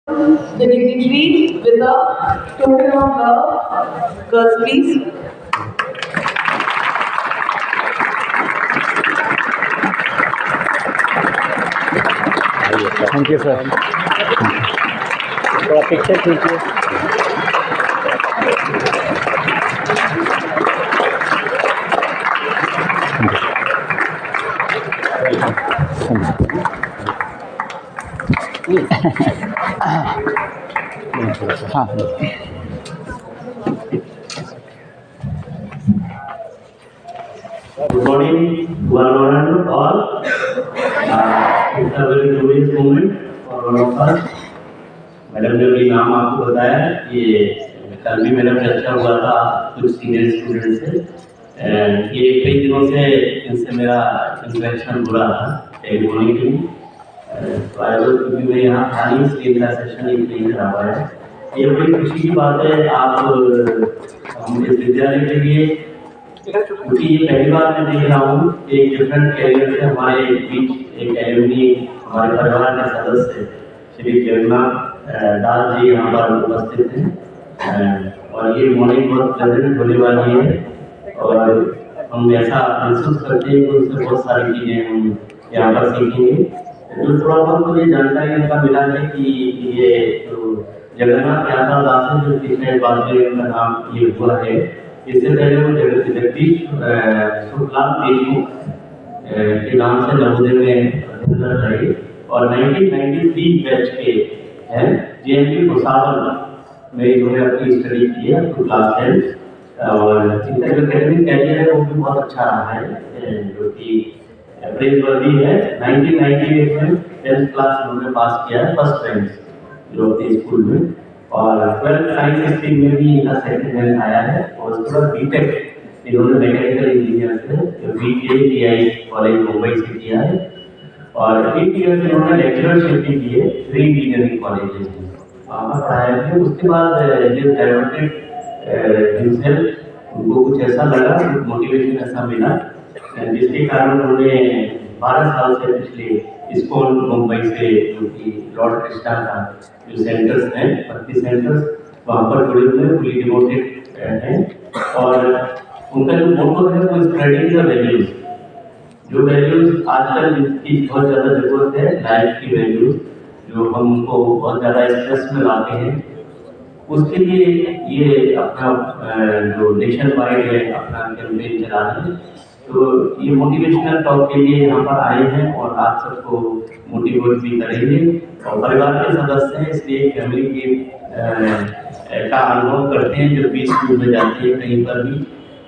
The dignitary with a token of love. Girls, please. Thank you sir. थोड़ा picture खींचिए। हाँ Good morning, one and all. It's a very joyous moment for all of us. Madam ने भी नाम आपको बताया, ये कल भी मैडम चर्चा हुआ था कुछ सीनियर स्टूडेंट से। ये कई दिनों से इनसे मेरा इंटरेक्शन हो रहा था टेलीफोनिक में। तो आज क्योंकि मैं यहाँ था नहीं इसलिए मेरा सेशन एक नहीं करा पाया। ये बड़ी खुशी की बात है आप हम इस विद्यालय के लिए, क्योंकि ये पहली बार मैं देख रहा हूँ एक डिफरेंट कैरियर से हमारे बीच एक एलुमनी हमारे परिवार के सदस्य श्री जगन्नाथ दास जी यहाँ पर उपस्थित हैं और ये मॉर्निंग बहुत प्रेजेंट होने वाली है और हम ऐसा महसूस करते हैं कि उससे बहुत सारी चीज़ें हम यहाँ पर सीखेंगे। जो थोड़ा बहुत मुझे जानकारी उनका मिला है कि ये जो जगन्नाथ यादव दास है जो पिछले बाद में उनका नाम ये हुआ है, इससे पहले वो जगदीश सुखलाल देशमुख के नाम से नवोदय में अध्ययन कर रहे और 1993 बैच के हैं JNU भुसावल में इन्होंने अपनी स्टडी की है तो क्लास 10 और इनका जो एकेडमिक कैरियर है वो भी बहुत अच्छा रहा है जो कि प्रेज़वर्दी है। 1998 में 10th क्लास इन्होंने पास किया है फर्स्ट रैंक जो अपने स्कूल में और 12th साइंस स्ट्रीम में भी इनका सेकंड रैंक आया है और उसके बाद बीटेक इन्होंने मैकेनिकल इंजीनियर से VJTI कॉलेज मुंबई से किया है और 8 ईयर्स इन्होंने लेक्चरशिप भी की है 3 इंजीनियरिंग कॉलेज में वहाँ पर पढ़ाया है। उसके बाद जो डायवर्टेड हिमसेल्फ उनको कुछ ऐसा लगा, कुछ मोटिवेशन ऐसा मिला जिसके कारण उन्होंने 12 साल से पिछले इस्कॉन मुंबई से जो कि लॉर्ड कृष्णा का जो सेंटर्स हैं 35 सेंटर्स वहाँ पर जुड़े हुए हैं, फुली डिवोटेड हैं और उनका जो मोटो है वो स्प्रेडिंग द वैल्यूज, जो वैल्यूज आजकल जिसकी बहुत ज़्यादा जरूरत है लाइफ की वैल्यूज जो हम उनको बहुत ज़्यादा स्ट्रेस में लाते हैं, उसके लिए ये अपना जो नेशन वाइड है अपना कैंपेन चला रहे हैं। तो ये मोटिवेशनल टॉक के लिए यहाँ पर आए हैं और आप सबको मोटिवेट भी करेंगे और परिवार के सदस्य हैं इसलिए फैमिली की का अनुभव करते हैं जब भी स्कूल में जाते हैं कहीं पर भी।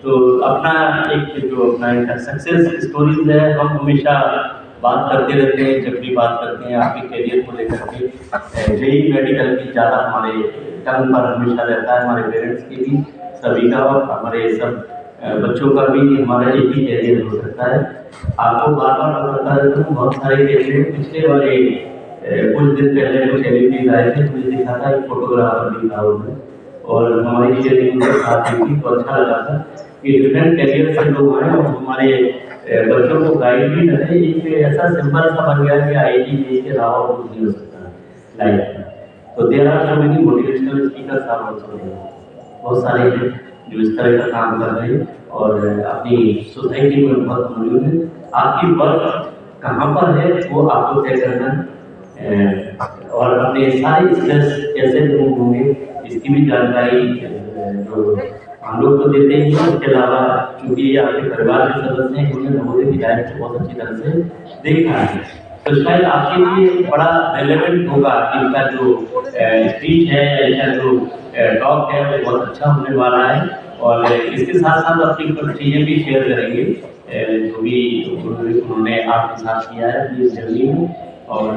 तो अपना एक जो अपना सक्सेस स्टोरीज है हम हमेशा बात करते रहते हैं, जब भी बात करते हैं आपके करियर को लेकर के जेई मेडिकल की ज़्यादा हमारे टर्म पर हमेशा रहता है, हमारे पेरेंट्स की भी सभी का और हमारे सब बच्चों का भी हमारा एक ही कैरियर हो सकता है। आपको बार बार बताता रहता हूँ बहुत सारे कैरियर पिछले वाले कुछ दिन पहले कुछ एलिटीज आए थे, मुझे दिखा था एक फोटोग्राफर दिखा उन्होंने और हमारी शेयरिंग के साथ थी तो अच्छा लगा था कि डिफरेंट कैरियर से लोग आए और हमारे बच्चों को गाइड भी करें। एक ऐसा सिंपल सा बन गया कि IIT के अलावा कुछ नहीं हो सकता लाइफ में। तो there are so many motivational speakers are also बहुत सारे हैं जो इस तरह का काम कर रहे हैं और अपनी सोसाइटी में बहुत मौजूद है। आपकी वर्क कहाँ पर है वो आपको तय करना है और अपने सारे स्ट्रेस कैसे रिमूव होंगे इसकी भी जानकारी जो हम लोग तो देते ही हैं, उसके अलावा क्योंकि ये आपके परिवार के सदस्य हैं उन्होंने नवोदय की लाइफ को बहुत अच्छी तरह से देखा है तो शायद आपके लिए बड़ा रेलेवेंट होगा। इनका जो स्पीच है इनका जो टॉक है वो बहुत अच्छा होने वाला है और इसके साथ साथ अपनी कुछ चीज़ें भी शेयर करेंगे जो भी उन्होंने आपके साथ किया है अपनी जर्नी में और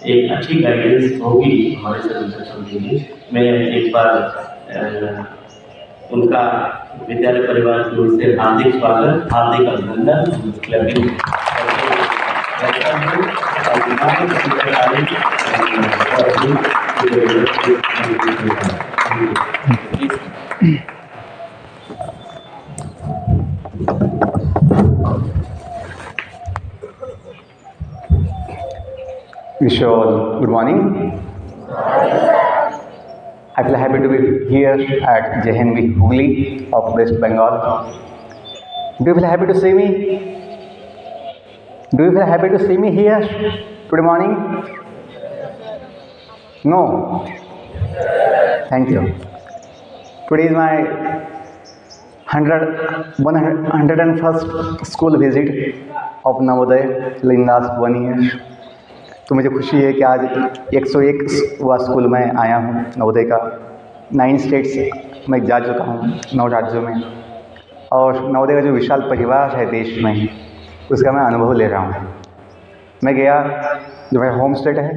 एक अच्छी गाइडेंस होगी हमारे सभी बच्चों के लिए। मैं एक बार उनका विद्यालय परिवार की ओर से हार्दिक स्वागत, हार्दिक अभिनंदन clubbing Wish you all good morning. I feel happy to be here at JNV Hooghly of West Bengal. Do you feel happy to see me? Do you feel happy to see me here today morning? No? Thank you. Today is my 101st school visit of Navodaya in last 1 year. तो मुझे खुशी है कि आज 101वां school में आया हूँ नवोदय का। 9 स्टेट्स में जा चुका हूँ, 9 राज्यों में, और नवोदय का जो विशाल परिवार है देश में, उसका मैं अनुभव ले रहा हूँ। मैं गया, जो मेरा होम स्टेट है,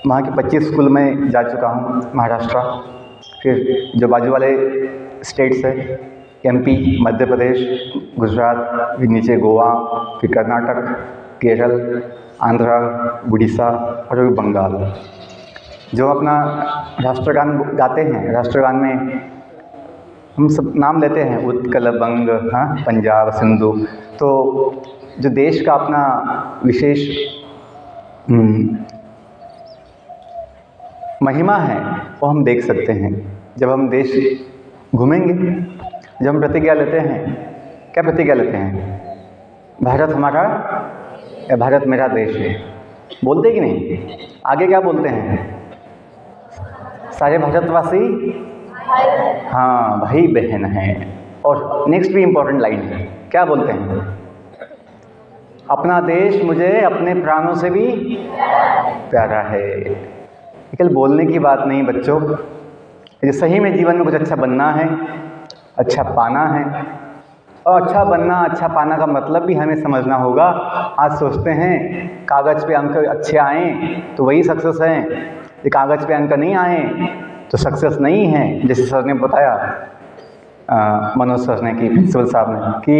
वहाँ के 25 स्कूल में जा चुका हूँ, महाराष्ट्र। फिर जो बाजू वाले स्टेट्स है, MP, मध्य प्रदेश, गुजरात, फिर नीचे गोवा, फिर कर्नाटक, केरल, आंध्रा, उड़ीसा और बंगाल। जो अपना राष्ट्रगान गाते हैं, राष्ट्रगान में हम सब नाम लेते हैं, उत्कल, बंग, हाँ, पंजाब, सिंधु। तो जो देश का अपना विशेष महिमा है वो हम देख सकते हैं जब हम देश घूमेंगे। जब हम प्रतिज्ञा लेते हैं, क्या प्रतिज्ञा लेते हैं? भारत हमारा या भारत मेरा देश है, बोलते कि नहीं? आगे क्या बोलते हैं? सारे भारतवासी हाँ भाई बहन हैं। और नेक्स्ट भी इम्पोर्टेंट लाइन है, क्या बोलते हैं? अपना देश मुझे अपने प्राणों से भी प्यारा है। केवल बोलने की बात नहीं बच्चों, ये सही में जीवन में कुछ अच्छा बनना है, अच्छा पाना है। और अच्छा बनना, अच्छा पाना का मतलब भी हमें समझना होगा। आज सोचते हैं कागज़ पे अंक अच्छे आएँ तो वही सक्सेस है, ये कागज़ पे अंक नहीं आए तो सक्सेस नहीं है। जैसे सर ने बताया, मनोज सर ने, कि प्रिंसिपल साहब ने, कि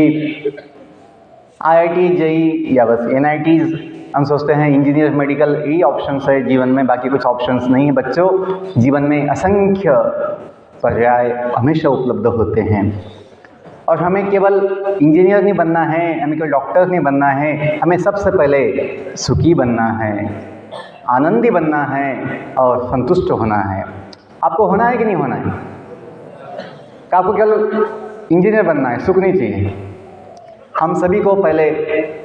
IIT, JEE या बस NITs, हम सोचते हैं इंजीनियर, मेडिकल, यही ऑप्शंस है जीवन में, बाकी कुछ ऑप्शंस नहीं है। बच्चों, जीवन में असंख्य पर्याय हमेशा उपलब्ध होते हैं। और हमें केवल इंजीनियर नहीं बनना है, हमें केवल डॉक्टर नहीं बनना है, हमें सबसे पहले सुखी बनना है, आनंदी बनना है और संतुष्ट होना है। आपको होना है कि नहीं होना है? क्या आपको केवल इंजीनियर बनना है, सुख नहीं चाहिए? हम सभी को पहले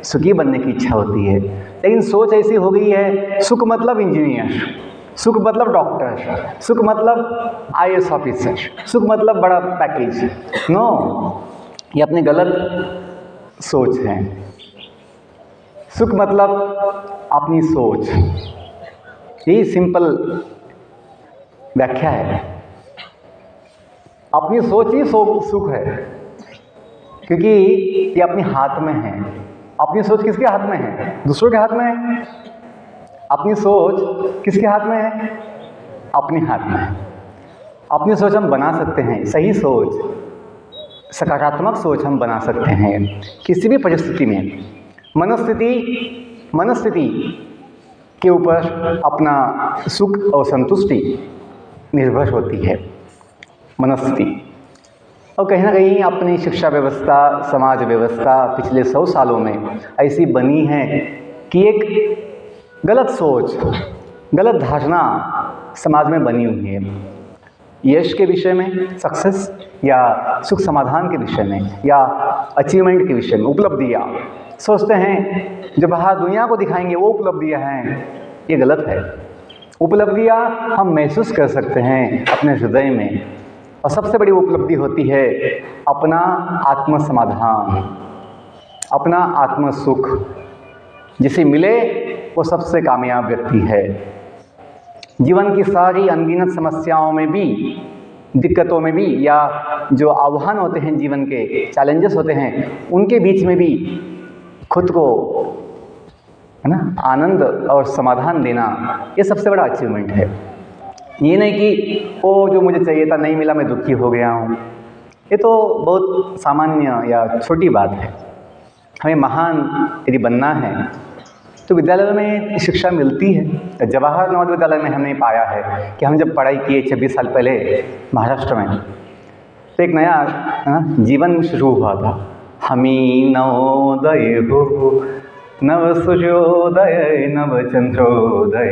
सुखी बनने की इच्छा होती है, लेकिन सोच ऐसी हो गई है, सुख मतलब इंजीनियर, सुख मतलब डॉक्टर, सुख मतलब IAS ऑफिसर, सुख मतलब बड़ा पैकेज। नो, ये अपनी गलत सोच है। सुख मतलब अपनी सोच, यही सिंपल व्याख्या है। अपनी सोच ही सुख है, क्योंकि ये अपने हाथ में है। अपनी सोच किसके हाथ में है? दूसरों के हाथ में है। अपनी सोच किसके हाथ में है? अपने हाथ में है। अपनी सोच हम बना सकते हैं, सही सोच, सकारात्मक सोच हम बना सकते हैं किसी भी परिस्थिति में। मनस्थिति के ऊपर अपना सुख और संतुष्टि निर्भर होती है, मनस्थिति। और कहीं ना कहीं अपनी शिक्षा व्यवस्था, समाज व्यवस्था पिछले 100 सालों में ऐसी बनी है कि एक गलत सोच, गलत धारणा समाज में बनी हुई है। यश के विषय में, सक्सेस या सुख समाधान के विषय में, या अचीवमेंट के विषय में, उपलब्धियाँ सोचते हैं जो बाहर दुनिया को दिखाएंगे वो उपलब्धियाँ हैं। ये गलत है। उपलब्धियाँ हम महसूस कर सकते हैं अपने हृदय में, और सबसे बड़ी उपलब्धि होती है अपना आत्म समाधान, अपना आत्म सुख। जिसे मिले वो सबसे कामयाब व्यक्ति है। जीवन की सारी अनगिनत समस्याओं में भी, दिक्कतों में भी, या जो आह्वान होते हैं, जीवन के चैलेंजेस होते हैं, उनके बीच में भी खुद को, है ना, आनंद और समाधान देना, ये सबसे बड़ा अचीवमेंट है। ये नहीं कि वो जो मुझे चाहिए था नहीं मिला, मैं दुखी हो गया हूँ। ये तो बहुत सामान्य या छोटी बात है। हमें महान यदि बनना है तो विद्यालय में शिक्षा मिलती है। जवाहर नवोदय विद्यालय में हमने पाया है कि हम जब पढ़ाई किए 26 साल पहले महाराष्ट्र में, तो एक नया जीवन शुरू हुआ था। हमी नवोदय हो नव सूर्योदय नव चंद्रोदय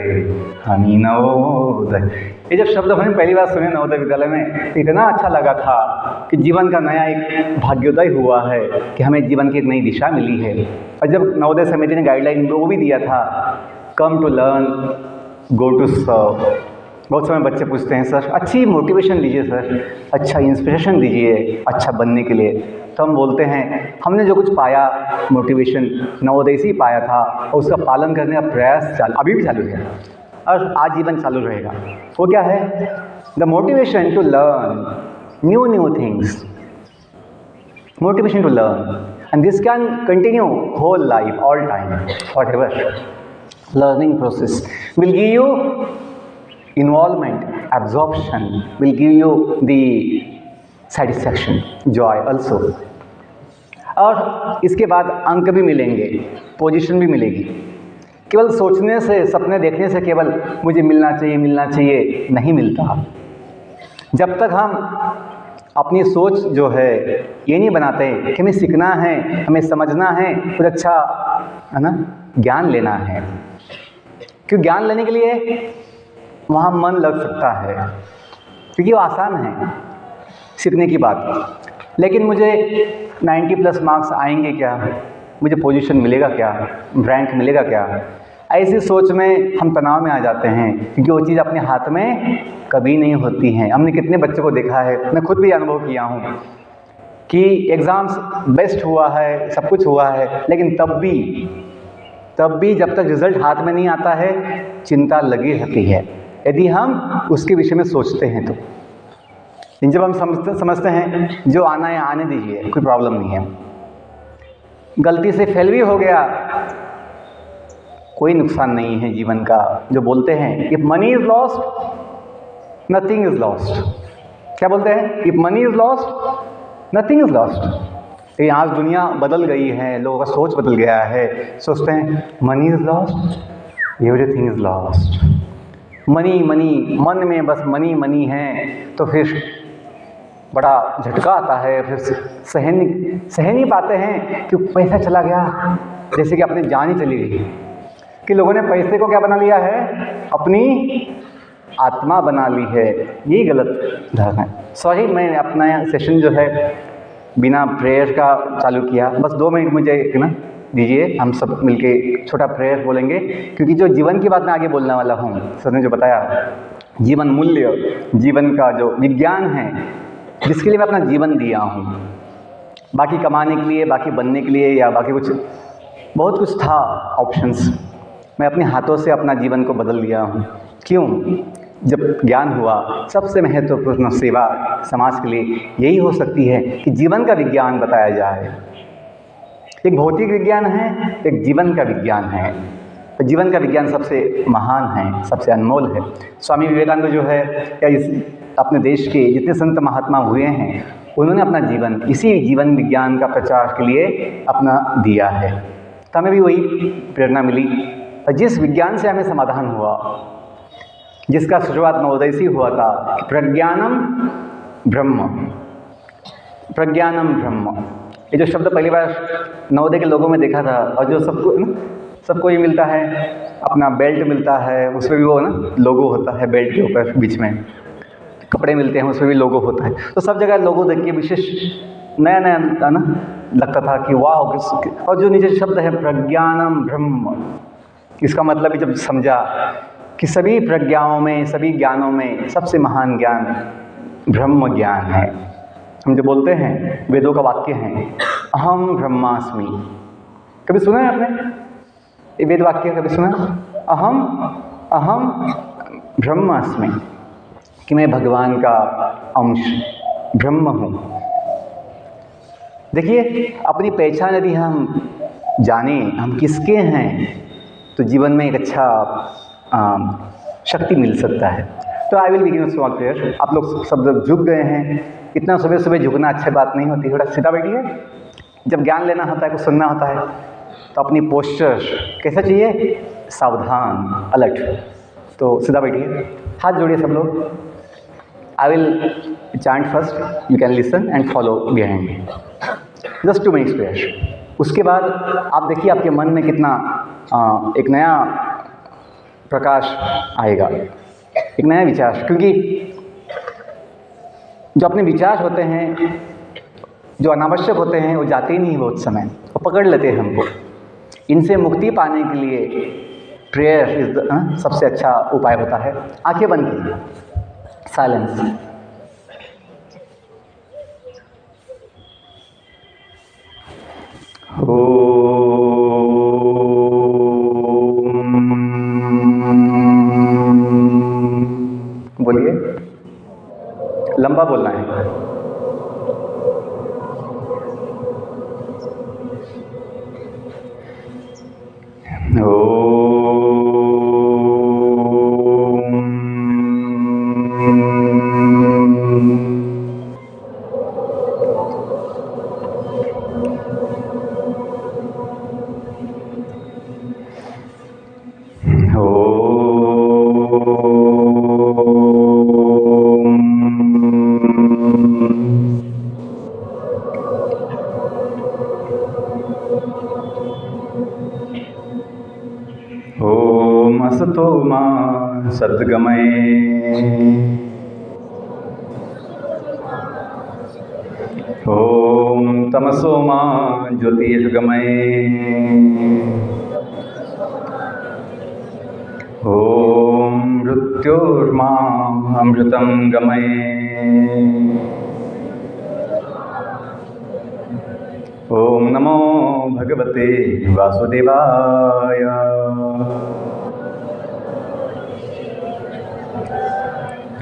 हनी नवोदय। ये जब शब्द हमने पहली बार सुने नवोदय विद्यालय में तो इतना अच्छा लगा था कि जीवन का नया एक भाग्योदय हुआ है, कि हमें जीवन की एक नई दिशा मिली है। और जब नवोदय समिति ने गाइडलाइन वो भी दिया था, come to learn go to serve. बहुत समय बच्चे पूछते हैं सर अच्छी मोटिवेशन दीजिए, सर अच्छा इंस्पिरेशन दीजिए अच्छा बनने के लिए। तो हम बोलते हैं हमने जो कुछ पाया मोटिवेशन नवोदय से ही पाया था, और उसका पालन करने का प्रयास अभी भी चालू है और आजीवन चालू रहेगा। वो क्या है? The motivation to learn new things, motivation to learn, and this can continue whole life all time whatever. Learning process will give you involvement, absorption, will give you the satisfaction, joy also। और इसके बाद अंक भी मिलेंगे, position भी मिलेगी। केवल सोचने से, सपने देखने से केवल मुझे मिलना चाहिए नहीं मिलता। जब तक हम अपनी सोच जो है ये नहीं बनाते कि हमें सीखना है, हमें समझना है, कुछ अच्छा है ना ज्ञान लेना है, क्योंकि ज्ञान लेने के लिए वहाँ मन लग सकता है, क्योंकि वो आसान है सीखने की बात। लेकिन मुझे 90+ मार्क्स आएंगे क्या, मुझे पोजीशन मिलेगा क्या, रैंक मिलेगा क्या, ऐसी सोच में हम तनाव में आ जाते हैं, क्योंकि वो चीज़ अपने हाथ में कभी नहीं होती हैं। हमने कितने बच्चों को देखा है, मैं खुद भी अनुभव किया हूँ कि एग्ज़ाम्स बेस्ट हुआ है, सब कुछ हुआ है, लेकिन तब भी जब तक रिज़ल्ट हाथ में नहीं आता है चिंता लगी रहती है, यदि हम उसके विषय में सोचते हैं तो। लेकिन जब हम समझते हैं जो आना है आने दीजिए, कोई प्रॉब्लम नहीं है, गलती से फेल भी हो गया कोई नुकसान नहीं है जीवन का। जो बोलते हैं if money is lost nothing is lost, क्या बोलते हैं? If money is lost nothing is lost. ये आज दुनिया बदल गई है, लोगों का सोच बदल गया है, सोचते हैं money is lost everything is lost. Money मन में बस मनी है, तो फिर बड़ा झटका आता है, फिर सह नहीं पाते हैं कि पैसा चला गया, जैसे कि अपनी जान ही चली गई। कि लोगों ने पैसे को क्या बना लिया है, अपनी आत्मा बना ली है, यही गलत धारणा है। सॉरी मैंने अपना सेशन जो है बिना प्रेयर का चालू किया, बस 2 मिनट मुझे ना दीजिए, हम सब मिलके छोटा प्रेयर बोलेंगे, क्योंकि जो जीवन की बात मैं आगे बोलने वाला हूँ, सर ने जो बताया जीवन मूल्य, जीवन का जो विज्ञान है जिसके लिए मैं अपना जीवन दिया हूँ, बाकी कमाने के लिए, बाकी बनने के लिए, या बाकी कुछ बहुत कुछ था ऑप्शंस, मैं अपने हाथों से अपना जीवन को बदल दिया हूँ। क्यों? जब ज्ञान हुआ, सबसे महत्वपूर्ण सेवा समाज के लिए यही हो सकती है कि जीवन का विज्ञान बताया जाए। एक भौतिक विज्ञान है, एक जीवन का विज्ञान है। तो जीवन का विज्ञान सबसे महान है, सबसे अनमोल है। स्वामी विवेकानंद जो है, या इस अपने देश के जितने संत महात्मा हुए हैं, उन्होंने अपना जीवन इसी जीवन विज्ञान का प्रचार के लिए अपना दिया है। तो हमें भी वही प्रेरणा मिली, और जिस विज्ञान से हमें समाधान हुआ, जिसका शुरुआत नवोदय से हुआ था, प्रज्ञानम ब्रह्म, प्रज्ञानम ब्रह्म। ये जो शब्द पहली बार नवोदय के लोगों में देखा था, और जो सबको ये मिलता है, अपना बेल्ट मिलता है, उसमें भी वो ना लोगो होता है, बेल्ट के ऊपर बीच में कपड़े मिलते हैं, उसमें भी लोगो होता है। तो सब जगह लोगो देख के विशेष नया ना लगता था कि वाह। और जो नीचे शब्द है प्रज्ञानम ब्रह्म, इसका मतलब भी जब समझा कि सभी प्रज्ञाओं में, सभी ज्ञानों में सबसे महान ज्ञान ब्रह्म ज्ञान है। हम जो बोलते हैं, वेदों का वाक्य है अहम ब्रह्मास्मि। कभी सुना है आपने ये वेद वाक्य? कभी सुना? अहम ब्रह्मास्मि, कि मैं भगवान का अंश ब्रह्म हूँ। देखिए, अपनी पहचान यदि हम जाने हम किसके हैं, तो जीवन में एक अच्छा शक्ति मिल सकता है। तो I will begin a small prayer. आप लोग सब लोग झुक गए हैं, इतना सुबह सुबह झुकना अच्छी बात नहीं होती, थोड़ा सीधा बैठिए। जब ज्ञान लेना होता है, कुछ सुनना होता है, तो अपनी पोस्चर कैसा चाहिए? सावधान, अलर्ट। तो सीधा बैठिए, हाथ जोड़िए सब लोग। I will chant first, you can listen and follow behind me. Just 2 minutes prayer. उसके बाद आप देखिए आपके मन में कितना एक नया प्रकाश आएगा, एक नया विचार, क्योंकि जो अपने विचार होते हैं जो अनावश्यक होते हैं वो जाते ही नहीं बहुत समय, वो पकड़ लेते हैं हमको। इनसे मुक्ति पाने के लिए प्रेयर इज सबसे अच्छा उपाय होता है। आंखें बंद कीजिए, साइलेंस। बोलिए, लंबा बोलना है। ओम असतो मा सद्गमये ओम तमसो मा ज्योतिर्गमये ओम मृत्योर्मा अमृतं गमये ओम नमो भगवते वासुदेवाय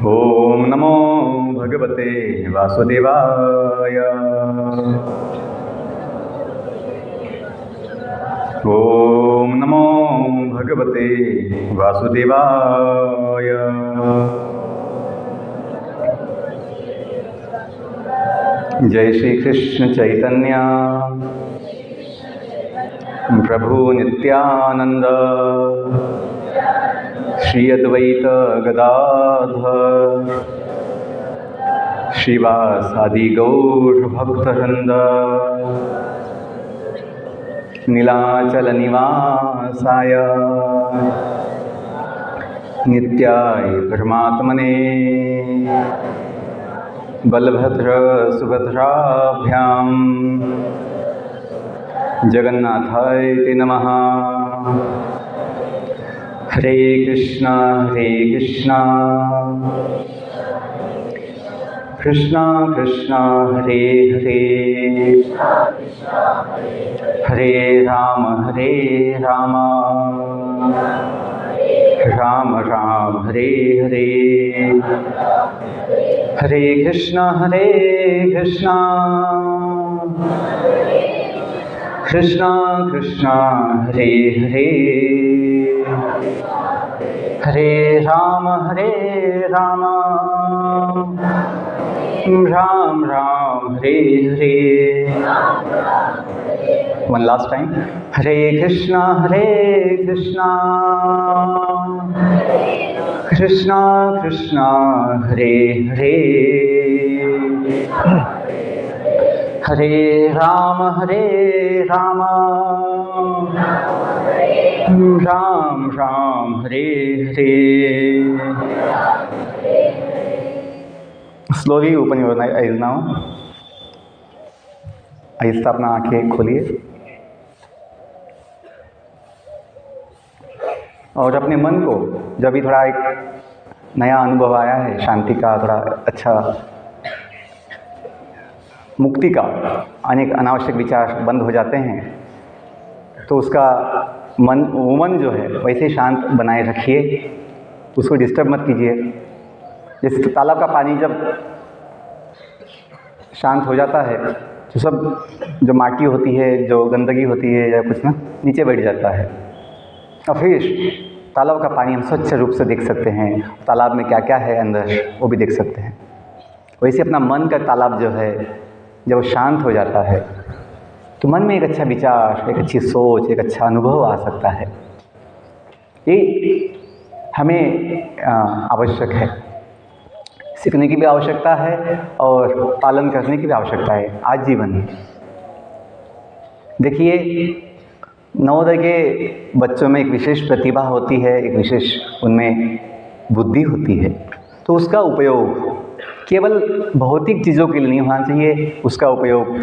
ओम नमो भगवते वासुदेवाय ओम नमो भगवते वासुदेवाय। जय श्री कृष्ण चैतन्य प्रभु नित्यानंद श्री अद्वैत गदाधर श्रीवासादि गौर भक्तवृंद नीलाचल निवासाय नित्याय परमात्मने बलभद्र सुभद्राभ्यां जगन्नाथाय ते नमः। Hare Krishna Krishna Krishna Hare Hare Hare Ram Ram Ram Hare Hare. Hare Krishna Krishna Krishna Hare Hare Hare Ram Ram Ram Hare Hare. One last time, Hare Krishna Krishna Krishna Hare Hare Hare Ram Ram Ram Hare Hare. Slowly open your eyes now. आहिस्ता अपना आंखें खोलिए और अपने मन को, जब भी थोड़ा एक नया अनुभव आया है शांति का, थोड़ा अच्छा मुक्ति का, अनेक अनावश्यक विचार बंद हो जाते हैं, तो उसका मन जो है वैसे शांत बनाए रखिए, उसको डिस्टर्ब मत कीजिए। जैसे तालाब का पानी जब शांत हो जाता है तो सब जो माटी होती है, जो गंदगी होती है या कुछ ना, नीचे बैठ जाता है और फिर तालाब का पानी हम स्वच्छ रूप से देख सकते हैं, तालाब में क्या क्या है अंदर वो भी देख सकते हैं। वैसे अपना मन का तालाब जो है जब शांत हो जाता है तो मन में एक अच्छा विचार, एक अच्छी सोच, एक अच्छा अनुभव आ सकता है। ये हमें आवश्यक है, सीखने की भी आवश्यकता है और पालन करने की भी आवश्यकता है आज जीवन में। देखिए, नवोदय के बच्चों में एक विशेष प्रतिभा होती है, एक विशेष उनमें बुद्धि होती है, तो उसका उपयोग केवल भौतिक चीज़ों के लिए नहीं होना चाहिए, उसका उपयोग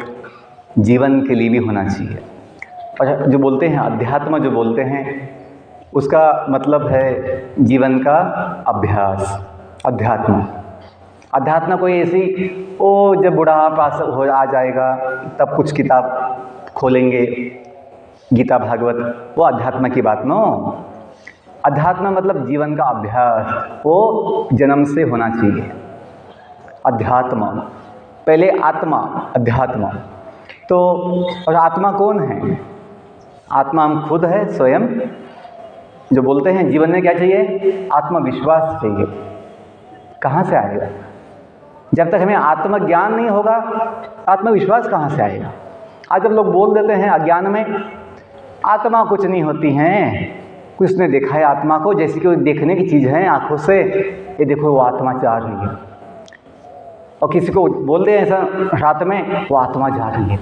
जीवन के लिए भी होना चाहिए। और जो बोलते हैं अध्यात्म, जो बोलते हैं, उसका मतलब है जीवन का अभ्यास। अध्यात्म कोई ऐसी जब बुढ़ापा हो आ जाएगा तब कुछ किताब खोलेंगे, गीता भागवत, वो अध्यात्म की बात नो। अध्यात्म मतलब जीवन का अभ्यास, वो जन्म से होना चाहिए। अध्यात्म पहले आत्मा, अध्यात्म। तो और आत्मा कौन है? आत्मा हम खुद है, स्वयं। जो बोलते हैं जीवन में क्या चाहिए? आत्मविश्वास चाहिए। कहाँ से आएगा? जब तक हमें आत्मज्ञान नहीं होगा, आत्मविश्वास कहाँ से आएगा? आज जब लोग बोल देते हैं अज्ञान में, आत्मा कुछ नहीं होती हैं, कुछ ने देखा है आत्मा को, जैसे कि देखने की चीज़ है आँखों से, ये देखो वो आत्मा जा रही है। और किसी को बोल दे ऐसा रात में, वो आत्मा जा रही है,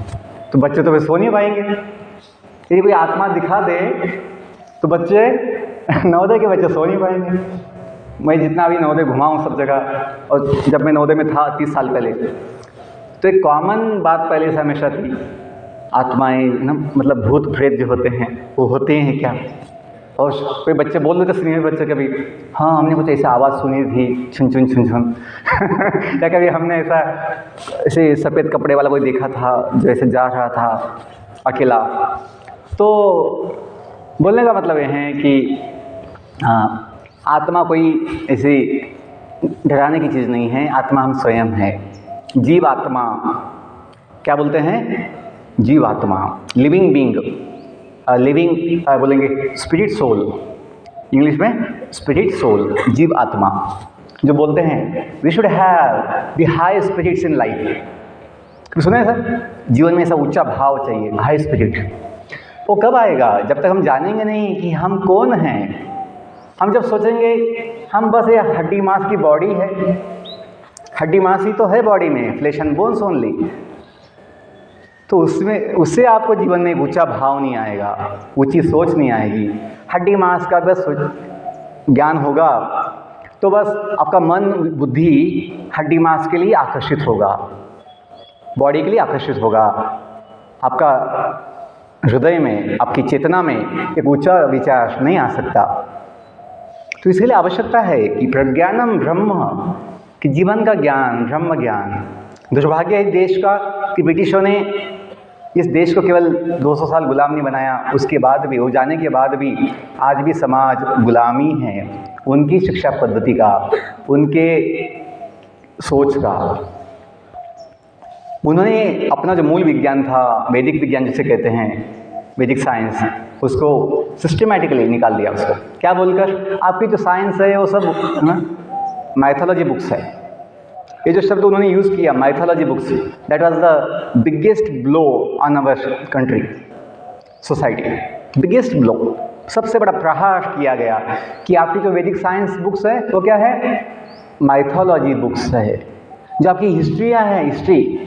तो बच्चे तो वे सो नहीं पाएंगे। यदि कोई आत्मा दिखा दे तो बच्चे, नवोदय के बच्चे सो नहीं पाएंगे। मैं जितना भी नवोदय घुमा हूँ सब जगह, और जब मैं नवोदय में था 30 साल पहले, तो एक कॉमन बात पहले से हमेशा थी, आत्माएं ना, मतलब भूत प्रेत जो होते हैं वो होते हैं क्या? और कोई बच्चे बोल देते, सीनियर बच्चे कभी, हाँ हमने कुछ ऐसी आवाज़ सुनी थी, छुन छुन छुन छुन या कभी हमने ऐसे सफ़ेद कपड़े वाला कोई देखा था जो ऐसे जा रहा था अकेला। तो बोलने का मतलब ये है कि हाँ, आत्मा कोई ऐसी डराने की चीज़ नहीं है, आत्मा हम स्वयं है। जीव आत्मा क्या बोलते हैं? जीव आत्मा, लिविंग बीइंग, लिविंग बोलेंगे स्पिरिट सोल, इंग्लिश में स्पिरिट सोल, जीव आत्मा। जो बोलते हैं we should have the high spirits in life. सुने सर, जीवन में ऐसा ऊंचा भाव चाहिए, हाई स्पिरिट। वो कब आएगा? जब तक हम जानेंगे नहीं कि हम कौन हैं। हम जब सोचेंगे हम बस ये हड्डी मांस की बॉडी है, हड्डी मांस ही तो है बॉडी में, फ्लेश एंड बोन्स ओनली, तो उससे आपको जीवन में ऊंचा भाव नहीं आएगा, ऊंची सोच नहीं आएगी। हड्डी मांस का बस ज्ञान होगा तो बस आपका मन बुद्धि हड्डी मांस के लिए आकर्षित होगा, बॉडी के लिए आकर्षित होगा। आपका हृदय में, आपकी चेतना में एक ऊंचा विचार नहीं आ सकता। तो इसके लिए आवश्यकता है कि प्रज्ञानम ब्रह्म, कि जीवन का ज्ञान, ब्रह्म ज्ञान। दुर्भाग्य है देश का कि ब्रिटिशों ने इस देश को केवल 200 साल गुलाम नहीं बनाया, उसके बाद भी, हो जाने के बाद भी आज भी समाज गुलामी है उनकी शिक्षा पद्धति का, उनके सोच का। उन्होंने अपना जो मूल विज्ञान था, वैदिक विज्ञान जिसे कहते हैं, वैदिक साइंस, उसको सिस्टमैटिकली निकाल दिया उसको। क्या बोलकर? आपकी जो साइंस है वो सब माइथोलॉजी बुक्स है। ये जो शब्द उन्होंने यूज़ किया, mythology books, that was the biggest blow on our country, society. Biggest blow, सबसे बड़ा प्रहार किया गया कि आपकी जो वैदिक साइंस बुक्स है वो क्या है? माइथोलॉजी बुक्स है। जो आपकी हिस्ट्रियाँ हैं, हिस्ट्री,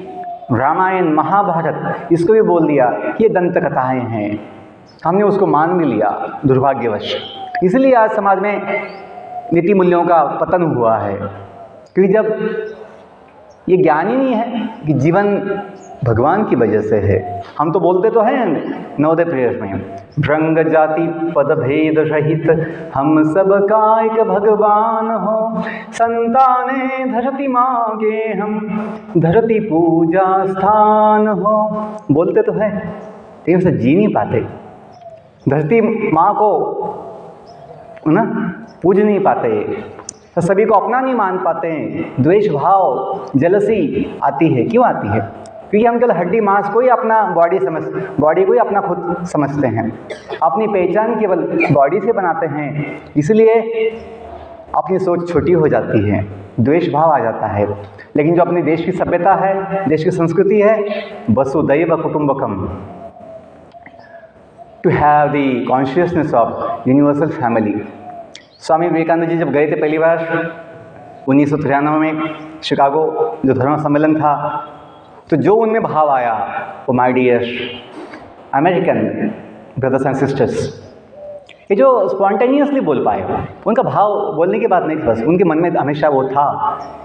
रामायण, महाभारत, इसको भी बोल दिया ये दंत कथाएँ हैं। हमने उसको मान भी लिया दुर्भाग्यवश। इसलिए आज समाज में नीति मूल्यों का पतन हुआ है, क्योंकि जब ये ज्ञान ही नहीं है कि जीवन भगवान की वजह से है। हम तो बोलते तो हैं नवोदय प्रेयर्स में, भ्रंग जाति पद भेद रहित हम सब का एक भगवान हो, संताने धरती मांगे हम धरती पूजा स्थान हो। बोलते तो है लेकिन उसे जी नहीं पाते, धरती माँ को ना पूज नहीं पाते, तो सभी को अपना नहीं मान पाते हैं। द्वेष भाव, जलसी आती है। क्यों आती है? क्योंकि हम केवल हड्डी मांस को ही अपना बॉडी को ही अपना खुद समझते हैं, अपनी पहचान केवल बॉडी से बनाते हैं, इसलिए अपनी सोच छोटी हो जाती है, द्वेष भाव आ जाता है। लेकिन जो अपने देश की सभ्यता है, देश की संस्कृति है, वसुदैव कुटुंबकम, to have the consciousness of universal family. Swami Vivekananda ji जब गए थे पहली बार 1993 में शिकागो, जो धर्म सम्मेलन था, तो जो उनमें भाव आया वो my dear, American brothers and sisters, ये जो स्पॉन्टेनियसली बोल पाए, उनका भाव बोलने की बात नहीं थी, बस उनके मन में हमेशा वो था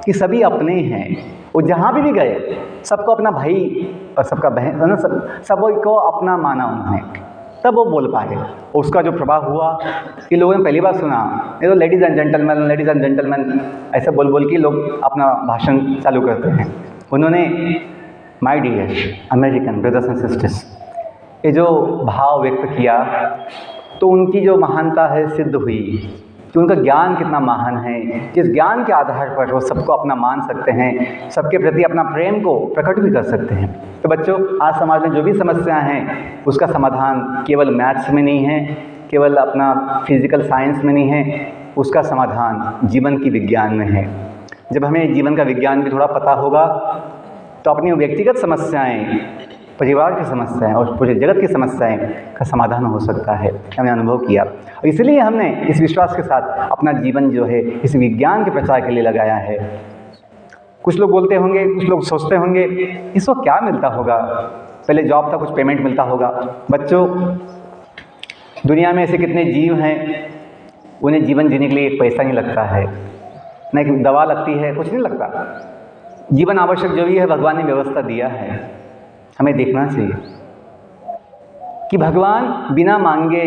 कि सभी अपने हैं। वो जहाँ भी गए सबको अपना भाई और सबका बहन, सबको अपना माना उन्होंने, तब वो बोल पाए। उसका जो प्रभाव हुआ कि लोगों ने पहली बार सुना, ये तो लेडीज़ एंड जेंटलमैन ऐसा बोल बोल के लोग अपना भाषण चालू करते हैं। उन्होंने my dear American brothers and sisters ये जो भाव व्यक्त किया, तो उनकी जो महानता है सिद्ध हुई कि उनका ज्ञान कितना महान है, जिस ज्ञान के आधार पर वो सबको अपना मान सकते हैं, सबके प्रति अपना प्रेम को प्रकट भी कर सकते हैं। तो बच्चों, आज समाज में जो भी समस्याएं हैं उसका समाधान केवल मैथ्स में नहीं है, केवल अपना फिजिकल साइंस में नहीं है, उसका समाधान जीवन की विज्ञान में है। जब हमें जीवन का विज्ञान भी थोड़ा पता होगा तो अपनी व्यक्तिगत समस्याएं, परिवार की समस्याएं और पूरे जगत की समस्याएं का समाधान हो सकता है। हमने अनुभव किया और इसलिए हमने इस विश्वास के साथ अपना जीवन जो है इस विज्ञान के प्रचार के लिए लगाया है। कुछ लोग बोलते होंगे, कुछ लोग सोचते होंगे इसको क्या मिलता होगा, पहले जॉब था कुछ पेमेंट मिलता होगा। बच्चों, दुनिया में ऐसे कितने जीव हैं उन्हें जीवन जीने के लिए एक पैसा नहीं लगता है, न एक दवा लगती है, कुछ नहीं लगता। जीवन आवश्यक जो भी है भगवान ने व्यवस्था दिया है। हमें देखना चाहिए कि भगवान बिना मांगे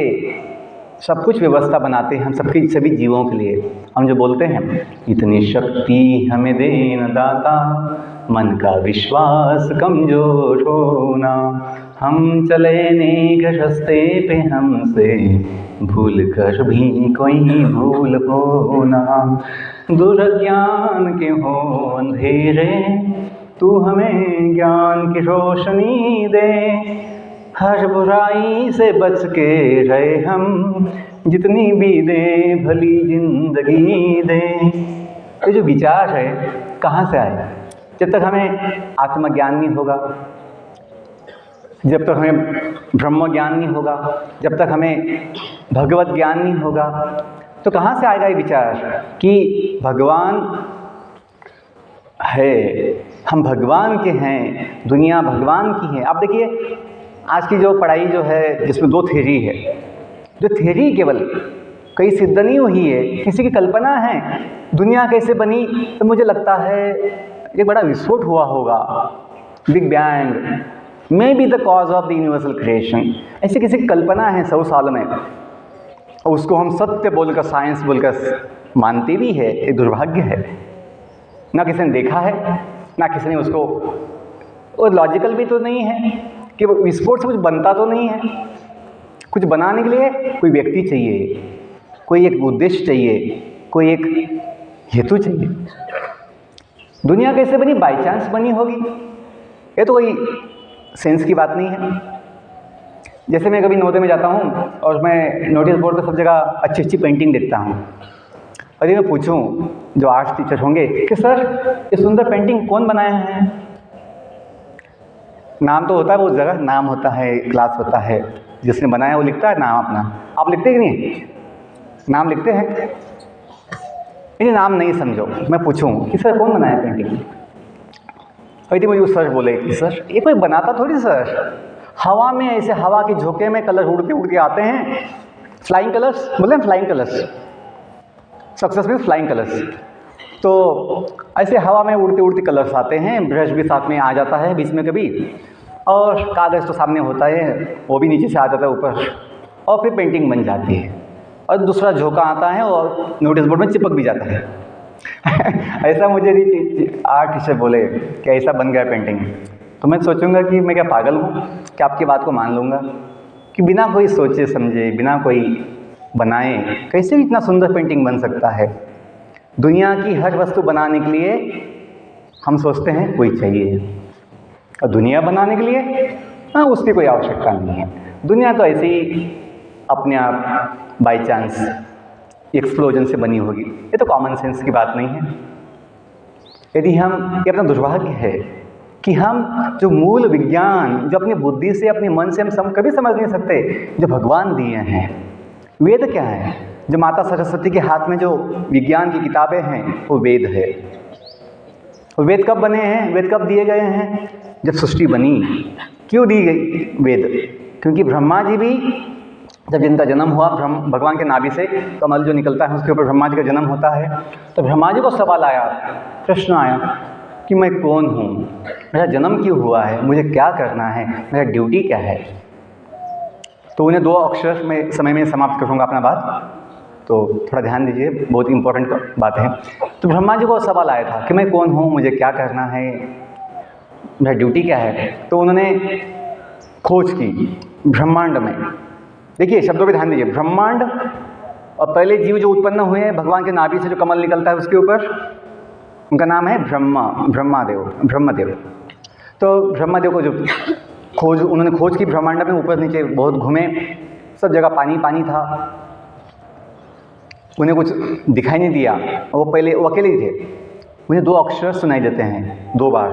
सब कुछ व्यवस्था बनाते हैं हम सभी जीवों के लिए। हम जो बोलते हैं इतनी शक्ति हमें देना दाता, मन का विश्वास कमजोर होना, हम चले नेक रास्ते पे हमसे भूल कर भी कोई भूल होना, दुर्ज्ञान के हो अंधेरे तू हमें ज्ञान की रोशनी दे, हर बुराई से बच के रहे हम, जितनी भी दे भली जिंदगी दे। ये जो विचार है कहाँ से आया? जब तक हमें आत्मज्ञान नहीं होगा, जब तक हमें ब्रह्म ज्ञान नहीं होगा, जब तक हमें भगवत ज्ञान नहीं होगा, तो कहाँ से आएगा ये विचार कि भगवान है, हम भगवान के हैं, दुनिया भगवान की है। आप देखिए आज की जो पढ़ाई जो है जिसमें दो थ्योरी है, जो थ्योरी केवल कहीं सिद्ध नहीं हुई है, किसी की कल्पना है दुनिया कैसे बनी, तो मुझे लगता है एक बड़ा विस्फोट हुआ होगा, big bang may be the cause of the universal creation, ऐसी किसी की कल्पना है 100 साल में, और उसको हम सत्य बोलकर साइंस बोलकर मानते भी है। एक दुर्भाग्य है, ना किसी ने देखा है ना किसी ने उसको, और लॉजिकल भी तो नहीं है कि विस्फोट से कुछ बनता तो नहीं है। कुछ बनाने के लिए कोई व्यक्ति चाहिए, कोई एक उद्देश्य चाहिए, कोई एक हेतु चाहिए। दुनिया कैसे बनी? बाय चांस बनी होगी, ये तो कोई सेंस की बात नहीं है। जैसे मैं कभी नवोदय में जाता हूँ और मैं नोटिस बोर्ड पर सब जगह अच्छी अच्छी पेंटिंग देखता हूँ, और ये मैं पूछूं जो आर्ट्स टीचर होंगे कि सर ये सुंदर पेंटिंग कौन बनाया है? नाम तो होता है, वो जगह नाम होता है, क्लास होता है, जिसने बनाया वो लिखता है नाम अपना। आप लिखते हैं कि नहीं? नाम लिखते हैं? ये नाम नहीं समझो, मैं पूछूं कि सर कौन बनाया पेंटिंग? और मुझे सर बोले कि सर ये कोई बनाता थोड़ी सर, हवा में ऐसे हवा के झोंके में कलर उड़ते उड़ते आते हैं, फ्लाइंग कलर्स बोले, flying colours, success means flying colours. तो ऐसे हवा में उड़ते उड़ते कलर्स आते हैं, ब्रश भी साथ में आ जाता है बीच में कभी, और कागज़ तो सामने होता है वो भी नीचे से आ जाता है ऊपर, और फिर पेंटिंग बन जाती है, और दूसरा झोंका आता है और नोटिस बोर्ड में चिपक भी जाता है। ऐसा मुझे आर्ट टीचर बोले कि ऐसा बन गया पेंटिंग, तो मैं सोचूंगा कि मैं क्या पागल हूँ कि आपकी बात को मान लूँगा कि बिना कोई सोचे समझे, बिना कोई बनाए कैसे इतना सुंदर पेंटिंग बन सकता है? दुनिया की हर वस्तु बनाने के लिए हम सोचते हैं कोई चाहिए, और दुनिया बनाने के लिए हाँ उसकी कोई आवश्यकता नहीं है। दुनिया तो ऐसे ही अपने आप बाय चांस एक्सप्लोजन से बनी होगी, ये तो कॉमन सेंस की बात नहीं है। यदि हम, ये अपना दुर्भाग्य है कि हम जो मूल विज्ञान जो अपनी बुद्धि से अपने मन से हम कभी समझ नहीं सकते, जो भगवान दिए हैं। वेद क्या है? जो माता सरस्वती के हाथ में जो विज्ञान की किताबें हैं वो वेद है। वेद कब बने हैं? वेद कब दिए गए हैं? जब सृष्टि बनी। क्यों दी गई वेद? क्योंकि ब्रह्मा जी भी जब जिनका जन्म हुआ भगवान के नाभि से कमल जो निकलता है उसके ऊपर ब्रह्मा जी का जन्म होता है, तो ब्रह्मा जी को सवाल आया, प्रश्न आया कि मैं कौन हूँ, मेरा जन्म क्यों हुआ है, मुझे क्या करना है, मेरा ड्यूटी क्या है। तो उन्हें 2 अक्षर में समय में समाप्त करूँगा अपना बात, तो थोड़ा ध्यान दीजिए, बहुत इंपॉर्टेंट बात है। तो ब्रह्मा जी को सवाल आया था कि मैं कौन हूँ, मुझे क्या करना है, मेरा ड्यूटी क्या है। तो उन्होंने खोज की ब्रह्मांड में। देखिए शब्दों पे ध्यान दीजिए, ब्रह्मांड और पहले जीव जो उत्पन्न हुए हैं भगवान के नाभि से जो कमल निकलता है उसके ऊपर, उनका नाम है ब्रह्मदेव। तो ब्रह्मदेव को जो उन्होंने खोज की ब्रह्मांड में, ऊपर नीचे बहुत घूमे, सब जगह पानी पानी था, उन्हें कुछ दिखाई नहीं दिया। वो अकेले ही थे। उन्हें 2 अक्षर सुनाई देते हैं 2 बार,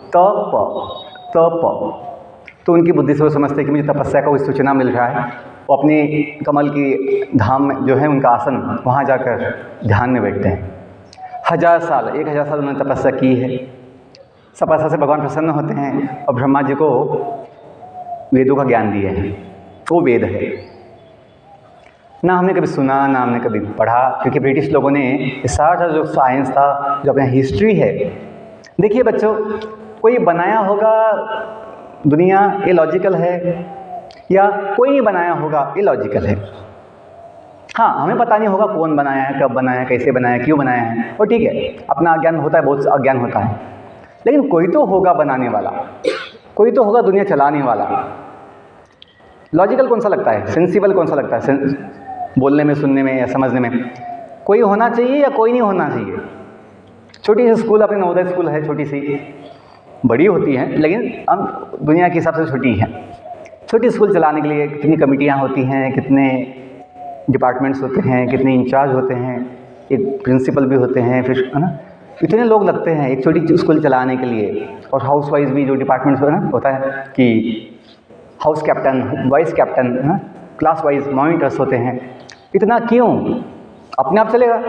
तप। तो उनकी बुद्धि से वो समझते हैं कि मुझे तपस्या का कोई सूचना मिल रहा है। वो अपने कमल की धाम में जो है उनका आसन, वहाँ जाकर ध्यान में बैठते हैं। 1000 साल 1000 साल उन्होंने तपस्या की है। तपस्या से भगवान प्रसन्न होते हैं और ब्रह्मा जी को वेदों का ज्ञान दिए हैं। वो वेद है, ना हमने कभी सुना ना हमने कभी पढ़ा, क्योंकि ब्रिटिश लोगों ने सारा जो साइंस था, जो अपना हिस्ट्री है, देखिए बच्चों, कोई बनाया होगा दुनिया, ये लॉजिकल है, या कोई नहीं बनाया होगा, ये लॉजिकल है। हाँ, हमें पता नहीं होगा कौन बनाया है, कब बनाया है, कैसे बनाया है, क्यों बनाया है, वो ठीक है, अपना अज्ञान होता है, बहुत अज्ञान होता है, लेकिन कोई तो होगा बनाने वाला, कोई तो होगा दुनिया चलाने वाला। लॉजिकल कौन सा लगता है, सेंसिबल कौन सा लगता है, बोलने में, सुनने में या समझने में? कोई होना चाहिए या कोई नहीं होना चाहिए? छोटी सी स्कूल, अपनी नवोदय स्कूल है, छोटी सी, बड़ी होती हैं लेकिन हम दुनिया के हिसाब से छोटी हैं। छोटी स्कूल चलाने के लिए कितनी कमिटियाँ होती हैं, कितने डिपार्टमेंट्स होते हैं, कितने इंचार्ज होते हैं, एक प्रिंसिपल भी होते हैं, फिर है ना, इतने लोग लगते हैं एक छोटी स्कूल चलाने के लिए। और हाउस वाइज भी जो डिपार्टमेंट्स होता है कि हाउस कैप्टन, वाइस कैप्टन, है ना, क्लास वाइज मॉनिटर्स होते हैं। इतना क्यों? अपने आप चलेगा?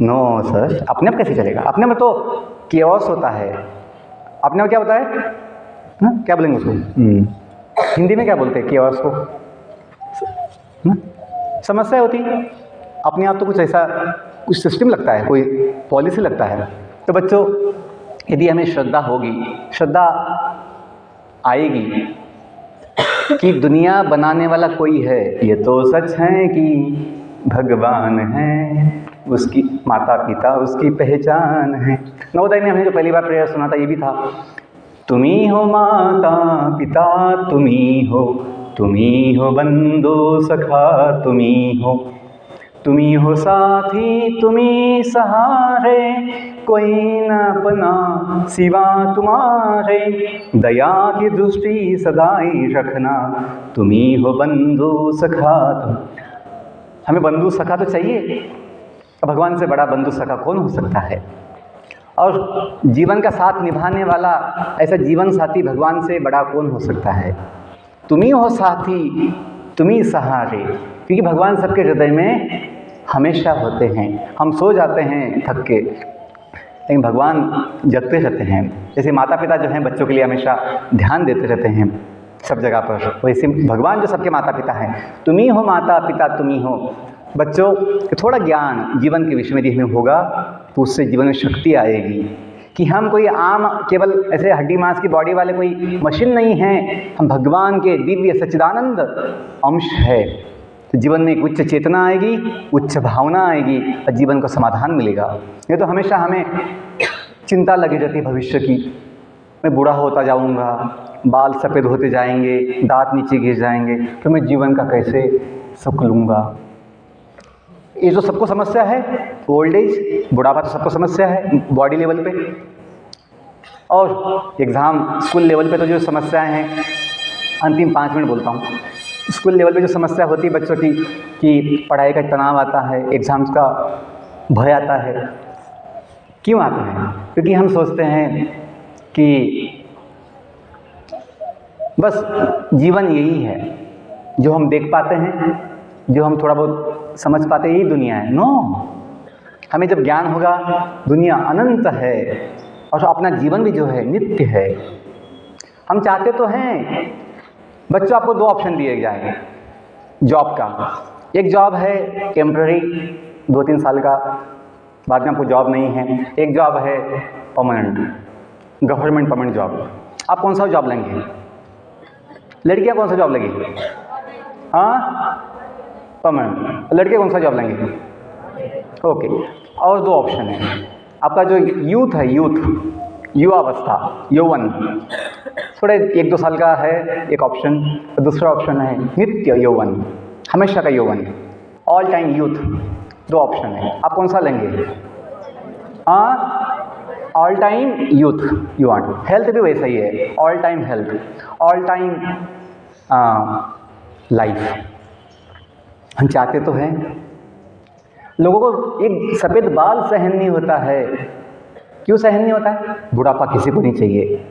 नो सर, अपने आप कैसे चलेगा? अपने में तो केओस होता है। अपने में क्या होता है? ना, क्या बोलेंगे उसको? हिंदी में क्या बोलते हैं केओस को? ना, समस्या होती है। अपने आप तो कुछ ऐसा, कुछ सिस्टम लगता है, कोई पॉलिसी लगता है। तो बच्चों, यदि हमें श्रद्धा होगी, श्रद्धा आएगी कि दुनिया बनाने वाला कोई है, ये तो सच है कि भगवान है, उसकी माता पिता उसकी पहचान है। नवोदय में हमने जो पहली बार प्रेयर सुना था ये भी था, तुम्ही हो माता पिता, तुम्ही हो बंधु सखा, तुम्ही हो साथी, तुम्ही सहारे, कोई न अपना सिवा तुम्हारे, दया की दृष्टि सदाई रखना, तुम्ही हो बंधु सखा। हमें बंधु सखा तो चाहिए, भगवान से बड़ा बंधु सखा कौन हो सकता है? और जीवन का साथ निभाने वाला ऐसा जीवन साथी भगवान से बड़ा कौन हो सकता है? तुम्ही हो साथी, तुम्ही सहारे, क्योंकि भगवान सबके हृदय में हमेशा होते हैं। हम सो जाते हैं थक के, लेकिन भगवान जगते रहते हैं। जैसे माता पिता जो हैं बच्चों के लिए हमेशा ध्यान देते रहते हैं सब जगह पर, वैसे भगवान जो सबके माता पिता हैं, तुम्ही हो माता पिता, तुम्ही हो। बच्चों, थोड़ा ज्ञान जीवन के विषय में यदि हमें होगा तो उससे जीवन में शक्ति आएगी कि हम कोई आम केवल ऐसे हड्डी मांस की बॉडी वाले कोई मशीन नहीं हैं, हम भगवान के दिव्य सच्चिदानंद अंश है। तो जीवन में एक उच्च चेतना आएगी, उच्च भावना आएगी और जीवन को समाधान मिलेगा। ये तो हमेशा हमें चिंता लगी रहती है भविष्य की, मैं बूढ़ा होता जाऊंगा, बाल सफ़ेद होते जाएंगे, दांत नीचे गिर जाएंगे, तो मैं जीवन का कैसे सुख लूँगा। ये जो सबको समस्या है, ओल्ड एज, बुढ़ापा तो सबको समस्या है बॉडी लेवल पे, और एग्ज़ाम स्कूल लेवल पे तो जो समस्याएं हैं, अंतिम 5 मिनट बोलता हूँ। स्कूल लेवल पे जो समस्या होती है बच्चों की कि पढ़ाई का तनाव आता है, एग्ज़ाम्स का भय आता है। क्यों आता है? क्योंकि हम सोचते हैं कि बस जीवन यही है, जो हम देख पाते हैं, जो हम थोड़ा बहुत समझ पाते हैं, यही दुनिया है। नो, हमें जब ज्ञान होगा दुनिया अनंत है और अपना जीवन भी जो है नित्य है। हम चाहते तो हैं बच्चों आपको दो ऑप्शन दिए जाएंगे जॉब का। एक जॉब है टेम्प्ररी 2-3 साल का, बाद में आपको जॉब नहीं है। एक जॉब है परमानेंट, गवर्नमेंट परमानेंट जॉब। आप कौन सा जॉब लेंगे? लड़कियां कौन सा जॉब लेंगी? हाँ, परमानेंट। लड़के कौन सा जॉब लेंगे? ओके। और दो ऑप्शन है आपका जो यूथ है, युवावस्था, यौवन, थोड़े 1-2 साल का है एक ऑप्शन। दूसरा ऑप्शन है नित्य यौवन, हमेशा का यौवन, ऑल टाइम यूथ। दो ऑप्शन है, आप कौन सा लेंगे? हाँ, all time youth you want. Health भी वैसा ही है, all time health, all time life. हम चाहते तो हैं। लोगों को एक सफ़ेद बाल सहन नहीं होता है। क्यों सहन नहीं होता है? बुढ़ापा किसी को नहीं चाहिए।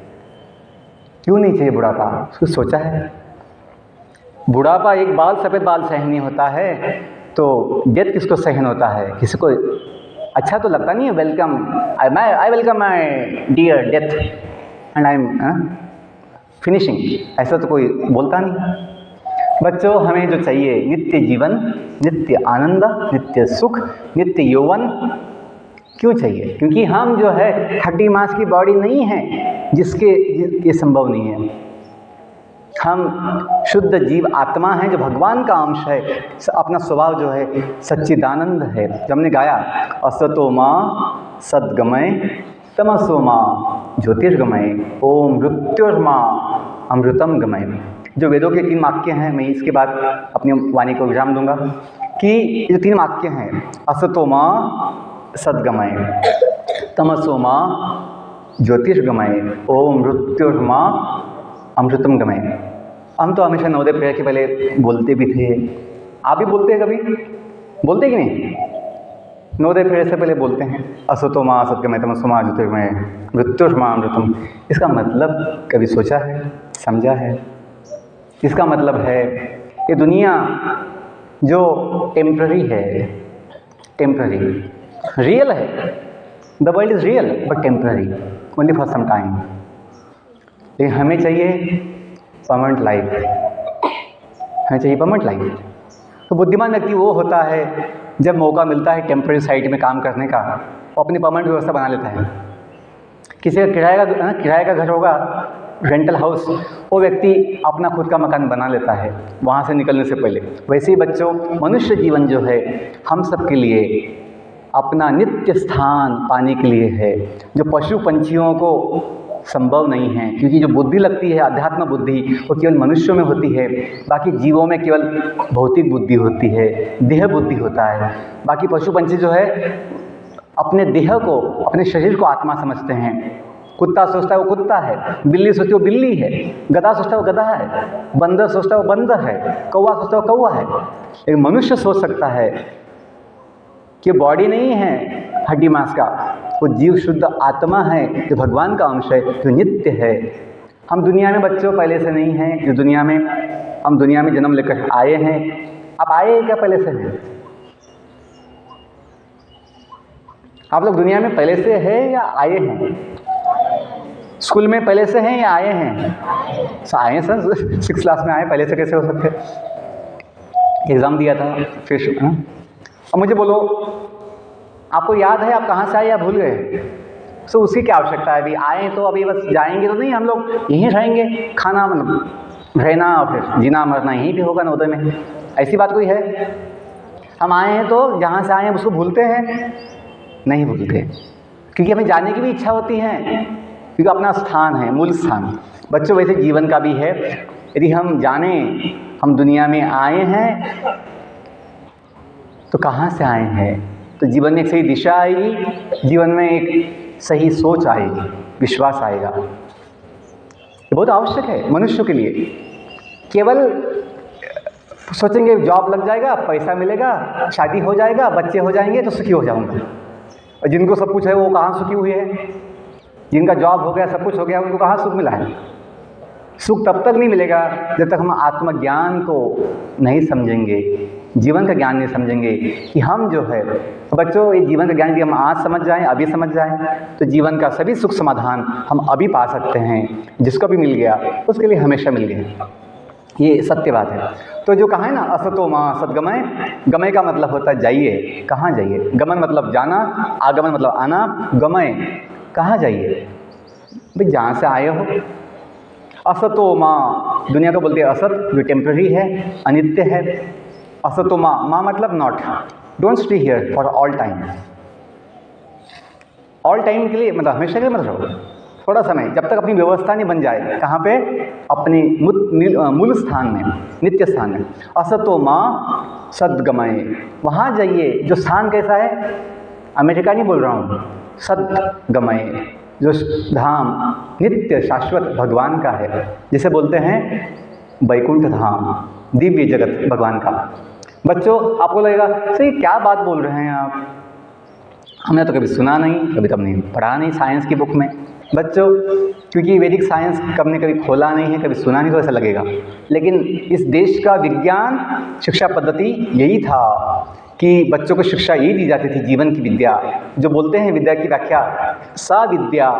क्यों नहीं चाहिए बुढ़ापा? उसको सोचा है? बुढ़ापा, एक बाल, सफ़ेद बाल सहन नहीं होता है, तो डेथ किसको सहन होता है? किसी को अच्छा तो लगता नहीं है। Welcome, I welcome my dear death and I am finishing, ऐसा तो कोई बोलता नहीं। बच्चों, हमें जो चाहिए नित्य जीवन, नित्य आनंद, नित्य सुख, नित्य यौवन। क्यों चाहिए? क्योंकि हम जो है 30 मास की बॉडी नहीं है जिसके ये संभव नहीं है। हम शुद्ध जीव आत्मा हैं जो भगवान का अंश है। अपना स्वभाव जो है सच्चिदानंद है। जब हमने गाया असतो मां सद्गमय तमसो मां ज्योतिर्गमय ओम मृत्युर्मा अमृतम गमय, जो वेदों के 3 वाक्य हैं। मैं इसके बाद अपनी वाणी को विराम दूंगा कि ये 3 वाक्य हैं, असतो मां सद्गमय, तमसो मां ज्योतिर्गमय, ओम मृत्युर्मा अमृतम गमय। हम तो हमेशा नवोदय प्रेयर के पहले बोलते भी थे। आप भी बोलते हैं? कभी बोलते कि नहीं? नवोदय प्रेयर से पहले बोलते हैं असतो मां सद्गमय तमसो मां ज्योतिर्गमय मृत्युर्मा अमृतम। इसका मतलब कभी सोचा है, समझा है? इसका मतलब है ये दुनिया जो टेम्प्ररी है, टेम्प्ररी, रियल है। The world is real but temporary, only for some time. लेकिन हमें चाहिए परमानेंट लाइफ, हमें चाहिए परमानेंट लाइफ। तो बुद्धिमान व्यक्ति वो होता है जब मौका मिलता है टेम्प्ररी साइट में काम करने का, वो अपनी परमानेंट व्यवस्था बना लेता है। किसी का किराए का घर होगा, रेंटल हाउस, वो व्यक्ति अपना खुद का मकान बना लेता है वहाँ से निकलने से पहले। वैसे ही बच्चों, मनुष्य जीवन जो है हम सब के लिए अपना नित्य स्थान पाने के लिए है, जो पशु पंछियों को संभव नहीं है। क्योंकि जो बुद्धि लगती है, अध्यात्म बुद्धि, वो केवल मनुष्यों में होती है। बाकी जीवों में केवल भौतिक बुद्धि होती है, देह बुद्धि होता है। बाकी पशु पंछी जो है अपने देह को, अपने शरीर को आत्मा समझते हैं। कुत्ता सोचता है वो कुत्ता है, बिल्ली सोचती है वो बिल्ली है, गधा सोचता है वो गधा है, बंदर सोचता है वो बंदर है, कौवा सोचता है वो कौवा है। एक मनुष्य सोच सकता है कि बॉडी नहीं है हड्डी मांस का, वो जीव शुद्ध आत्मा है जो भगवान का अंश है, जो नित्य है। हम दुनिया में बच्चों पहले से नहीं हैं। जो दुनिया में हम दुनिया में जन्म लेकर आए हैं। आप आए क्या पहले से हैं? आप लोग दुनिया में पहले से हैं या आए हैं? स्कूल में पहले से हैं या आए हैं? आए हैं सर, 6 क्लास में आए, पहले से कैसे हो सकते? एग्ज़ाम दिया था फिर। अब मुझे बोलो, आपको याद है आप कहाँ से आए या भूल गए? सो उसकी क्या आवश्यकता है? अभी आए तो अभी बस जाएंगे तो नहीं, हम लोग यहीं रहेंगे। खाना मतलब रहना और फिर जीना मरना यहीं पे होगा नवोदय में। ऐसी बात कोई है? हम आए हैं तो जहाँ से आए हैं उसको भूलते हैं? नहीं भूलते, क्योंकि हमें जाने की भी इच्छा होती है, क्योंकि अपना स्थान है, मूल स्थान। बच्चों, वैसे जीवन का भी है। यदि हम जाने हम दुनिया में आए हैं तो कहाँ से आए हैं, तो जीवन में एक सही दिशा आएगी, जीवन में एक सही सोच आएगी, विश्वास आएगा। ये बहुत आवश्यक है मनुष्य के लिए। केवल सोचेंगे जॉब लग जाएगा, पैसा मिलेगा, शादी हो जाएगा, बच्चे हो जाएंगे तो सुखी हो जाऊंगा। और जिनको सब कुछ है वो कहाँ सुखी हुए हैं? जिनका जॉब हो गया, सब कुछ हो गया, उनको कहाँ सुख मिला है? सुख तब तक नहीं मिलेगा जब तक हम आत्मज्ञान को नहीं समझेंगे, जीवन का ज्ञान नहीं समझेंगे कि हम जो है। बच्चों, ये जीवन का ज्ञान यदि हम आज समझ जाएं, अभी समझ जाएं, तो जीवन का सभी सुख समाधान हम अभी पा सकते हैं। जिसको भी मिल गया उसके लिए हमेशा मिल गया। ये सत्य बात है। तो जो कहा है ना असतो मां सद्गमय, गमय का मतलब होता है जाइए। कहाँ जाइए? गमन मतलब जाना, आगमन मतलब आना, गमय कहाँ जाइए भाई? जहाँ से आए हो। असतो मां, दुनिया को बोलते हैं असत, जो टेम्पररी है, अनित्य है। असतो मां, मां मतलब not, don't stay here for all time. All time के लिए मतलब हमेशा के लिए मत रहो, थोड़ा समय, जब तक अपनी व्यवस्था नहीं बन जाए। कहाँ पे? अपने मूल स्थान में, नित्य स्थान में। असतो मां सद्गमय, वहाँ जाइए। जो स्थान कैसा है? अमेरिका नहीं बोल रहा हूँ, सद्गमय, जो धाम नित्य शाश्वत भगवान का है, जिसे बोलते हैं वैकुंठ धाम, दिव्य जगत भगवान का। बच्चों, आपको लगेगा सही क्या बात बोल रहे हैं आप, हमने तो कभी सुना नहीं, कभी तो हमने पढ़ा नहीं साइंस की बुक में। बच्चों, क्योंकि वैदिक साइंस कभी कभी खोला नहीं है, कभी सुना नहीं, तो ऐसा लगेगा। लेकिन इस देश का विज्ञान शिक्षा पद्धति यही था कि बच्चों को शिक्षा यही दी जाती थी, जीवन की विद्या। जो बोलते हैं विद्या की व्याख्या, सा विद्या।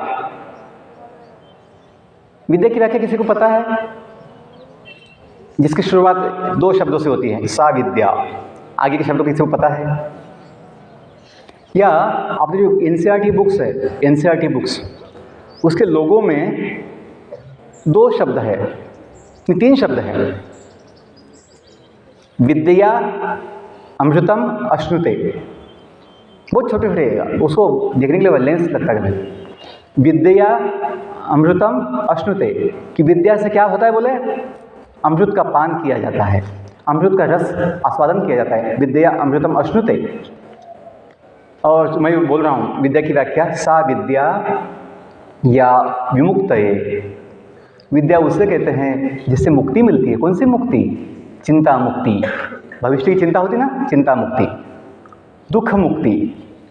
विद्या की व्याख्या किसी को पता है? जिसकी शुरुआत 2 शब्दों से होती है, सा विद्या। आगे के शब्दों किसी को पता है? या आपने जो एनसीईआरटी बुक्स है, एनसीईआरटी बुक्स, उसके लोगों में 2 शब्द है, 3 शब्द है, विद्या अमृतम अश्नुते। बहुत छोटे छोटे है, उसको देखने के लिए लेंस लगता है। विद्या अमृतम अश्नुते, कि विद्या से क्या होता है? बोले अमृत का पान किया जाता है, अमृत का रस आस्वादन किया जाता है। विद्या अमृतम अश्नुते। और मैं बोल रहा हूँ विद्या की व्याख्या, सा विद्या या विमुक्तये। विद्या उसे कहते हैं जिससे मुक्ति मिलती है। कौन सी मुक्ति? चिंता मुक्ति। भविष्य की चिंता होती ना, चिंता मुक्ति। दुख मुक्ति,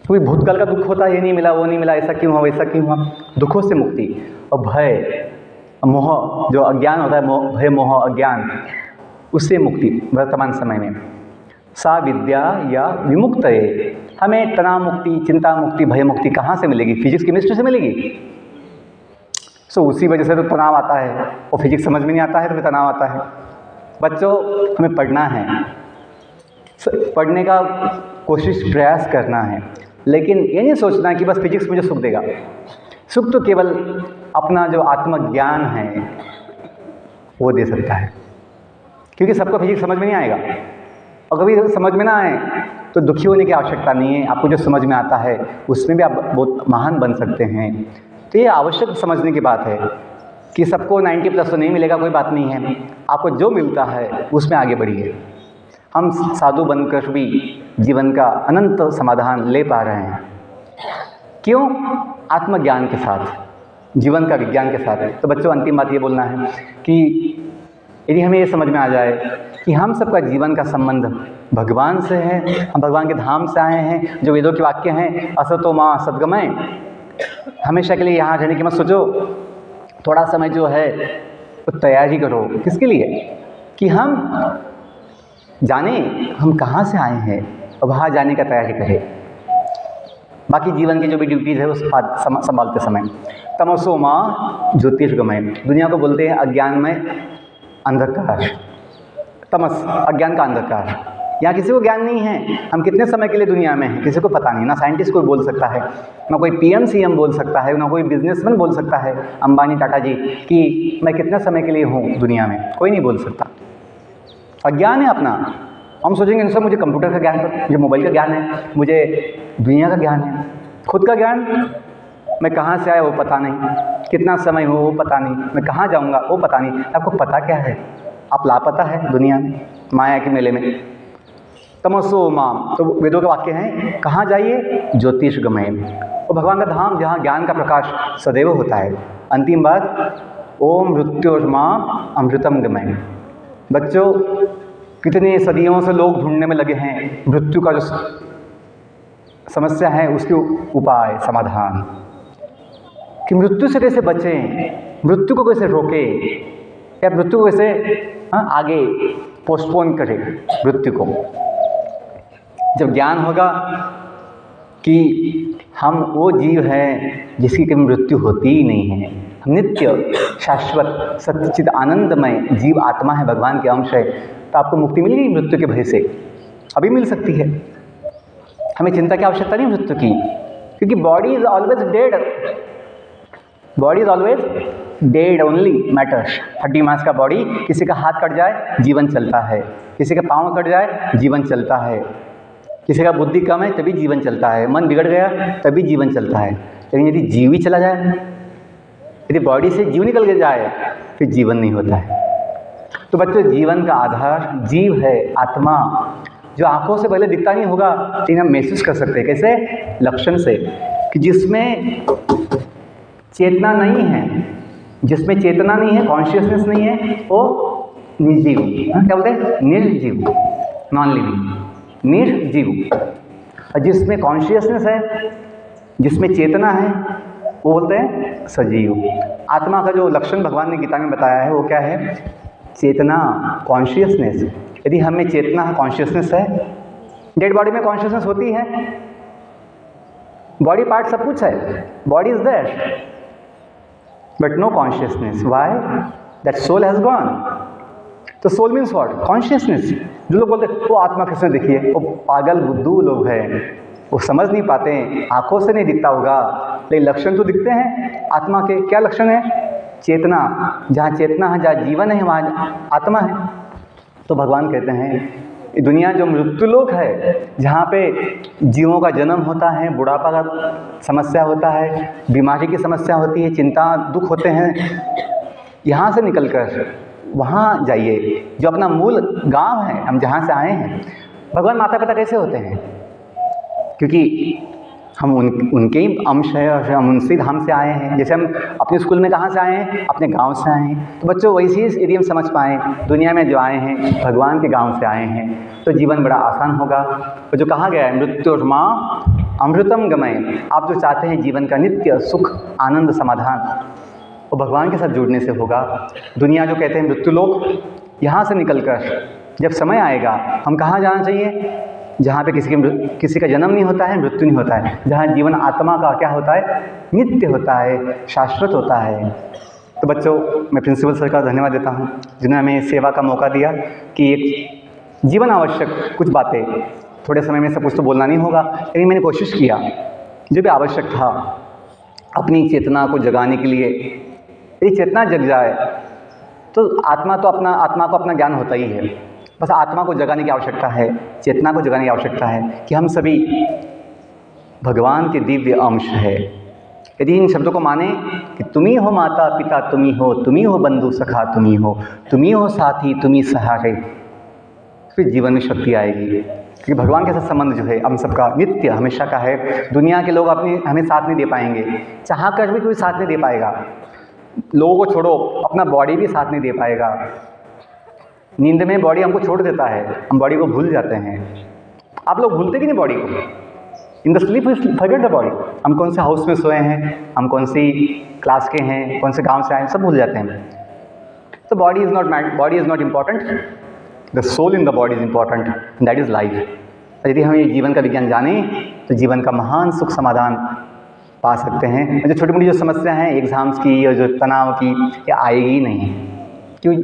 कोई भूतकाल का दुख होता है, ये नहीं मिला, वो नहीं मिला, ऐसा क्यों हुआ, वैसा क्यों हुआ, दुखों से मुक्ति। और भय, मोह, जो अज्ञान होता है, भय मोह अज्ञान, उससे मुक्ति वर्तमान समय में। सा विद्या या विमुक्तये। हमें तनाव मुक्ति, चिंता मुक्ति, भय मुक्ति कहाँ से मिलेगी? फिजिक्स केमिस्ट्री से मिलेगी। उसी वजह से तो तनाव आता है, और फिजिक्स समझ में नहीं आता है तो फिर तनाव आता है। बच्चों, हमें पढ़ना है, पढ़ने का कोशिश प्रयास करना है, लेकिन ये नहीं सोचना कि बस फिजिक्स मुझे सुख देगा। सुख तो केवल अपना जो आत्मज्ञान है वो दे सकता है, क्योंकि सबको फिजिक्स समझ में नहीं आएगा। और कभी समझ में ना आए तो दुखी होने की आवश्यकता नहीं है। आपको जो समझ में आता है उसमें भी आप बहुत महान बन सकते हैं। तो ये आवश्यक समझने की बात है कि सबको 90+ तो नहीं मिलेगा, कोई बात नहीं है। आपको जो मिलता है उसमें आगे बढ़िए। हम साधु बनकर भी जीवन का अनंत समाधान ले पा रहे हैं। क्यों? आत्मज्ञान के साथ, जीवन का विज्ञान के साथ। तो बच्चों, अंतिम बात ये बोलना है कि यदि हमें ये समझ में आ जाए कि हम सबका जीवन का संबंध भगवान से है, हम भगवान के धाम से आए हैं, जो वेदों के वाक्य हैं, असतो मां सद्गमय। हमेशा के लिए यहाँ रहने की मत सोचो, थोड़ा समय जो है तो तैयारी करो। किसके लिए? कि हम जाने हम कहाँ से आए हैं और वहाँ जाने का तैयारी करें। बाकी जीवन की जो भी ड्यूटीज़ है उस संभालते समय। तमसो मां ज्योतिर्गमय, दुनिया को बोलते हैं अज्ञान में अंधकार। तमस, अज्ञान का अंधकार। यहाँ किसी को ज्ञान नहीं है हम कितने समय के लिए दुनिया में हैं, किसी को पता नहीं। ना साइंटिस्ट कोई बोल सकता है, ना कोई PM CM बोल सकता है, ना कोई बिजनेसमैन बोल सकता है, अंबानी टाटा जी, कि मैं कितने समय के लिए हूँ दुनिया में। कोई नहीं बोल सकता। अज्ञान है अपना। हम सोचेंगे इनसे मुझे कंप्यूटर का ज्ञान है, मुझे मोबाइल का ज्ञान है, मुझे दुनिया का ज्ञान है। खुद का ज्ञान, मैं कहाँ से आया वो पता नहीं, कितना समय हो वो पता नहीं, मैं कहाँ जाऊँगा वो पता नहीं। आपको पता क्या है? आप लापता है दुनिया में, माया के मेले में। तमसो माम, तो वेदों के वाक्य हैं, कहाँ जाइए? ज्योतिषगमय, और भगवान का धाम जहाँ ज्ञान का प्रकाश सदैव होता है। अंतिम बात, ओम मृत्योर्मा अमृतम गमय। बच्चों, कितने सदियों से लोग ढूंढने में लगे हैं मृत्यु का जो समस्या है उसके उपाय, समाधान, कि मृत्यु से कैसे बचें, मृत्यु को कैसे रोकें, या मृत्यु को कैसे आगे पोस्टपोन करें मृत्यु को। जब ज्ञान होगा कि हम वो जीव हैं जिसकी कभी मृत्यु होती ही नहीं है, हम नित्य शाश्वत सच्चिद आनंदमय जीव आत्मा है, भगवान के अंश है, तो आपको मुक्ति मिल गई मृत्यु के भय से? अभी मिल सकती है। हमें चिंता की आवश्यकता नहीं मृत्यु की, क्योंकि body is always dead. Body is always dead, only matters. 30 मास का बॉडी, किसी का हाथ कट जाए जीवन चलता है, किसी का पाँव कट जाए जीवन चलता है, किसी का बुद्धि कम है तभी जीवन चलता है, मन बिगड़ गया तभी जीवन चलता है। लेकिन यदि जीव ही चला जाए, यदि बॉडी से जीव निकल के जाए, फिर जीवन नहीं होता है। तो बच्चों, जीवन का आधार जीव है, आत्मा, जो आंखों से पहले दिखता नहीं होगा लेकिन हम महसूस कर सकते हैं। कैसे? लक्षण से, कि जिसमें चेतना नहीं है, जिसमें चेतना नहीं है, कॉन्शियसनेस नहीं है, वो निर्जीव। क्या बोलते हैं? निर्जीव, नॉन लिविंग, निर्जीव। और जिसमें कॉन्शियसनेस है, जिसमें चेतना है, वो बोलते हैं सजीव। आत्मा का जो लक्षण भगवान ने गीता में बताया है वो क्या है? चेतना, कॉन्शियसनेस। यदि हमें चेतना है, कॉन्शियसनेस है, डेड बॉडी में कॉन्शियसनेस होती है, बॉडी पार्ट सब कुछ है, body is there but no consciousness. Why? That soul has gone. तो सोल मीन्स व्हाट? कॉन्शियसनेस। जो लोग बोलते हैं वो आत्मा किसने देखी है, वो पागल बुद्धू लोग हैं, वो समझ नहीं पाते हैं, आंखों से नहीं दिखता होगा, लेकिन लक्षण तो दिखते हैं आत्मा के। क्या लक्षण है? चेतना। जहाँ चेतना है, जहाँ जीवन है, वहाँ आत्मा है। तो भगवान कहते हैं ये दुनिया जो मृत्युलोक है, जहाँ पे जीवों का जन्म होता है, बुढ़ापा का समस्या होता है, बीमारी की समस्या होती है, चिंता दुख होते हैं, यहाँ से निकलकर वहाँ जाइए जो अपना मूल गांव है, हम जहाँ से आए हैं। भगवान माता पिता कैसे होते हैं? क्योंकि हम उनके ही अंश है और हम उनसे धाम से आए हैं। जैसे हम अपने स्कूल में कहाँ से आए हैं? अपने गांव से आए हैं। तो बच्चों, वैसे ही यदि हम समझ पाएँ दुनिया में जो आए हैं भगवान के गांव से आए हैं, तो जीवन बड़ा आसान होगा। तो जो कहा गया है मृत्युर्मा अमृतम गमय, आप जो चाहते हैं जीवन का नित्य सुख आनंद समाधान, वो भगवान के साथ जुड़ने से होगा। दुनिया जो कहते हैं मृत्युलोक, यहाँ से निकलकर जब समय आएगा हम कहाँ जाना चाहिए? जहाँ पे किसी का जन्म नहीं होता है, मृत्यु नहीं होता है, जहाँ जीवन आत्मा का क्या होता है? नित्य होता है, शाश्वत होता है। तो बच्चों, मैं प्रिंसिपल सर का धन्यवाद देता हूँ जिन्होंने हमें सेवा का मौका दिया कि एक जीवन आवश्यक कुछ बातें, थोड़े समय में सब कुछ तो बोलना नहीं होगा, लेकिन मैंने कोशिश किया जो भी आवश्यक था अपनी चेतना को जगाने के लिए। यदि चेतना जग जाए तो आत्मा को अपना ज्ञान होता ही है, बस आत्मा को जगाने की आवश्यकता है, चेतना को जगाने की आवश्यकता है कि हम सभी भगवान के दिव्य अंश है। यदि इन शब्दों को माने कि तुम ही हो माता पिता, तुम ही हो बंधु सखा, तुम ही हो साथी, तुम ही सहारे, फिर जीवन में शक्ति आएगी। क्योंकि भगवान के साथ संबंध जो है हम सबका नित्य हमेशा का है। दुनिया के लोग हमें साथ नहीं दे पाएंगे, चाह कर भी कोई साथ नहीं दे पाएगा। लोगों को छोड़ो, अपना बॉडी भी साथ नहीं दे पाएगा। नींद में बॉडी हमको छोड़ देता है, हम बॉडी को भूल जाते हैं। आप लोग भूलते कि नहीं बॉडी को? In the sleep forget the body. हम कौन से हाउस में सोए हैं, हम कौन सी क्लास के हैं, कौन से गांव से आए हैं, सब भूल जाते हैं। तो body is not important, the soul in the body is important, that is life. यदि हम ये जीवन का विज्ञान जानें तो जीवन का महान सुख समाधान पा सकते हैं। जो छोटी मोटी जो समस्या हैं एग्ज़ाम्स की और जो तनाव की, ये आएगी ही नहीं। क्यों?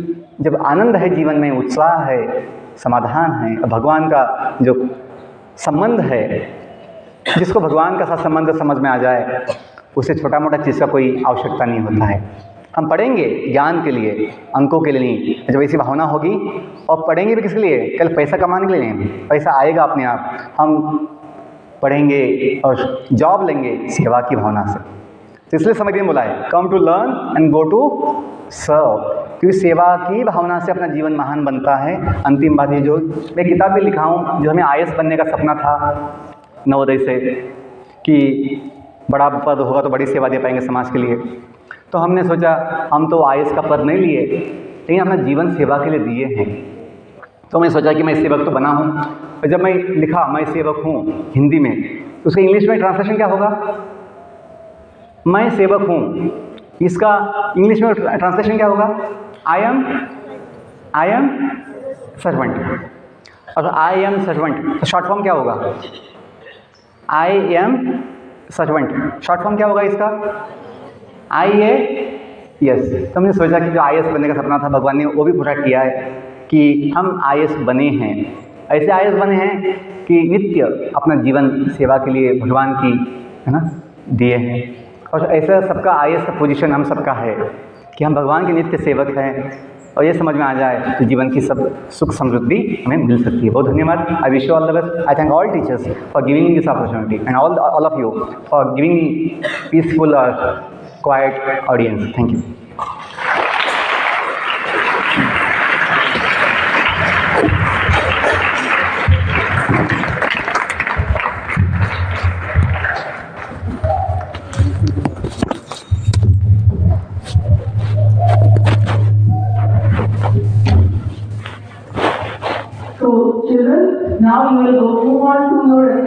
जब आनंद है जीवन में, उत्साह है, समाधान है, भगवान का जो संबंध है, जिसको भगवान का साथ संबंध समझ में आ जाए, उसे छोटा मोटा चीज़ का कोई आवश्यकता नहीं होता है। हम पढ़ेंगे ज्ञान के लिए, अंकों के लिए नहीं। जब ऐसी भावना होगी, और पढ़ेंगे भी किसके लिए? कल पैसा कमाने के लिए नहीं, पैसा आएगा अपने आप। हम पढ़ेंगे और जॉब लेंगे सेवा की भावना से। तो इसलिए समझ में बोला है come to learn and go to serve, क्योंकि सेवा की भावना से अपना जीवन महान बनता है। अंतिम बात ये, जो मैं किताब में लिखा हूँ, जो हमें IAS बनने का सपना था नवोदय से, कि बड़ा पद होगा तो बड़ी सेवा दे पाएंगे समाज के लिए। तो हमने सोचा हम तो IAS का पद नहीं लिए, लेकिन अपना जीवन सेवा के लिए दिए हैं। तो मैं सोचा कि मैं सेवक तो बना हूँ। और जब मैं लिखा मैं सेवक हूँ हिंदी में, तो उसका इंग्लिश में ट्रांसलेशन क्या होगा? मैं सेवक हूँ, इसका इंग्लिश में ट्रांसलेशन क्या होगा? I am servant. और आई एम सर्वेंट तो शॉर्ट फॉर्म क्या होगा? I am servant, short form क्या होगा इसका? आई ए यस, तो हमने सोचा कि जो आईएएस बनने का सपना था भगवान ने वो भी पूरा किया है कि हम आईएएस बने हैं। ऐसे आईएएस बने हैं कि नित्य अपना जीवन सेवा के लिए भगवान की, है ना, दिए हैं। और ऐसा सबका आईएएस का पोजीशन हम सबका है कि हम भगवान के नित्य सेवक हैं, और ये समझ में आ जाए तो जीवन की सब सुख समृद्धि हमें मिल सकती है। बहुत धन्यवाद। I wish you all the best. I thank all teachers for giving me this opportunity and all of you for giving me peaceful और quiet audience. Thank you. So children, now you will move on to your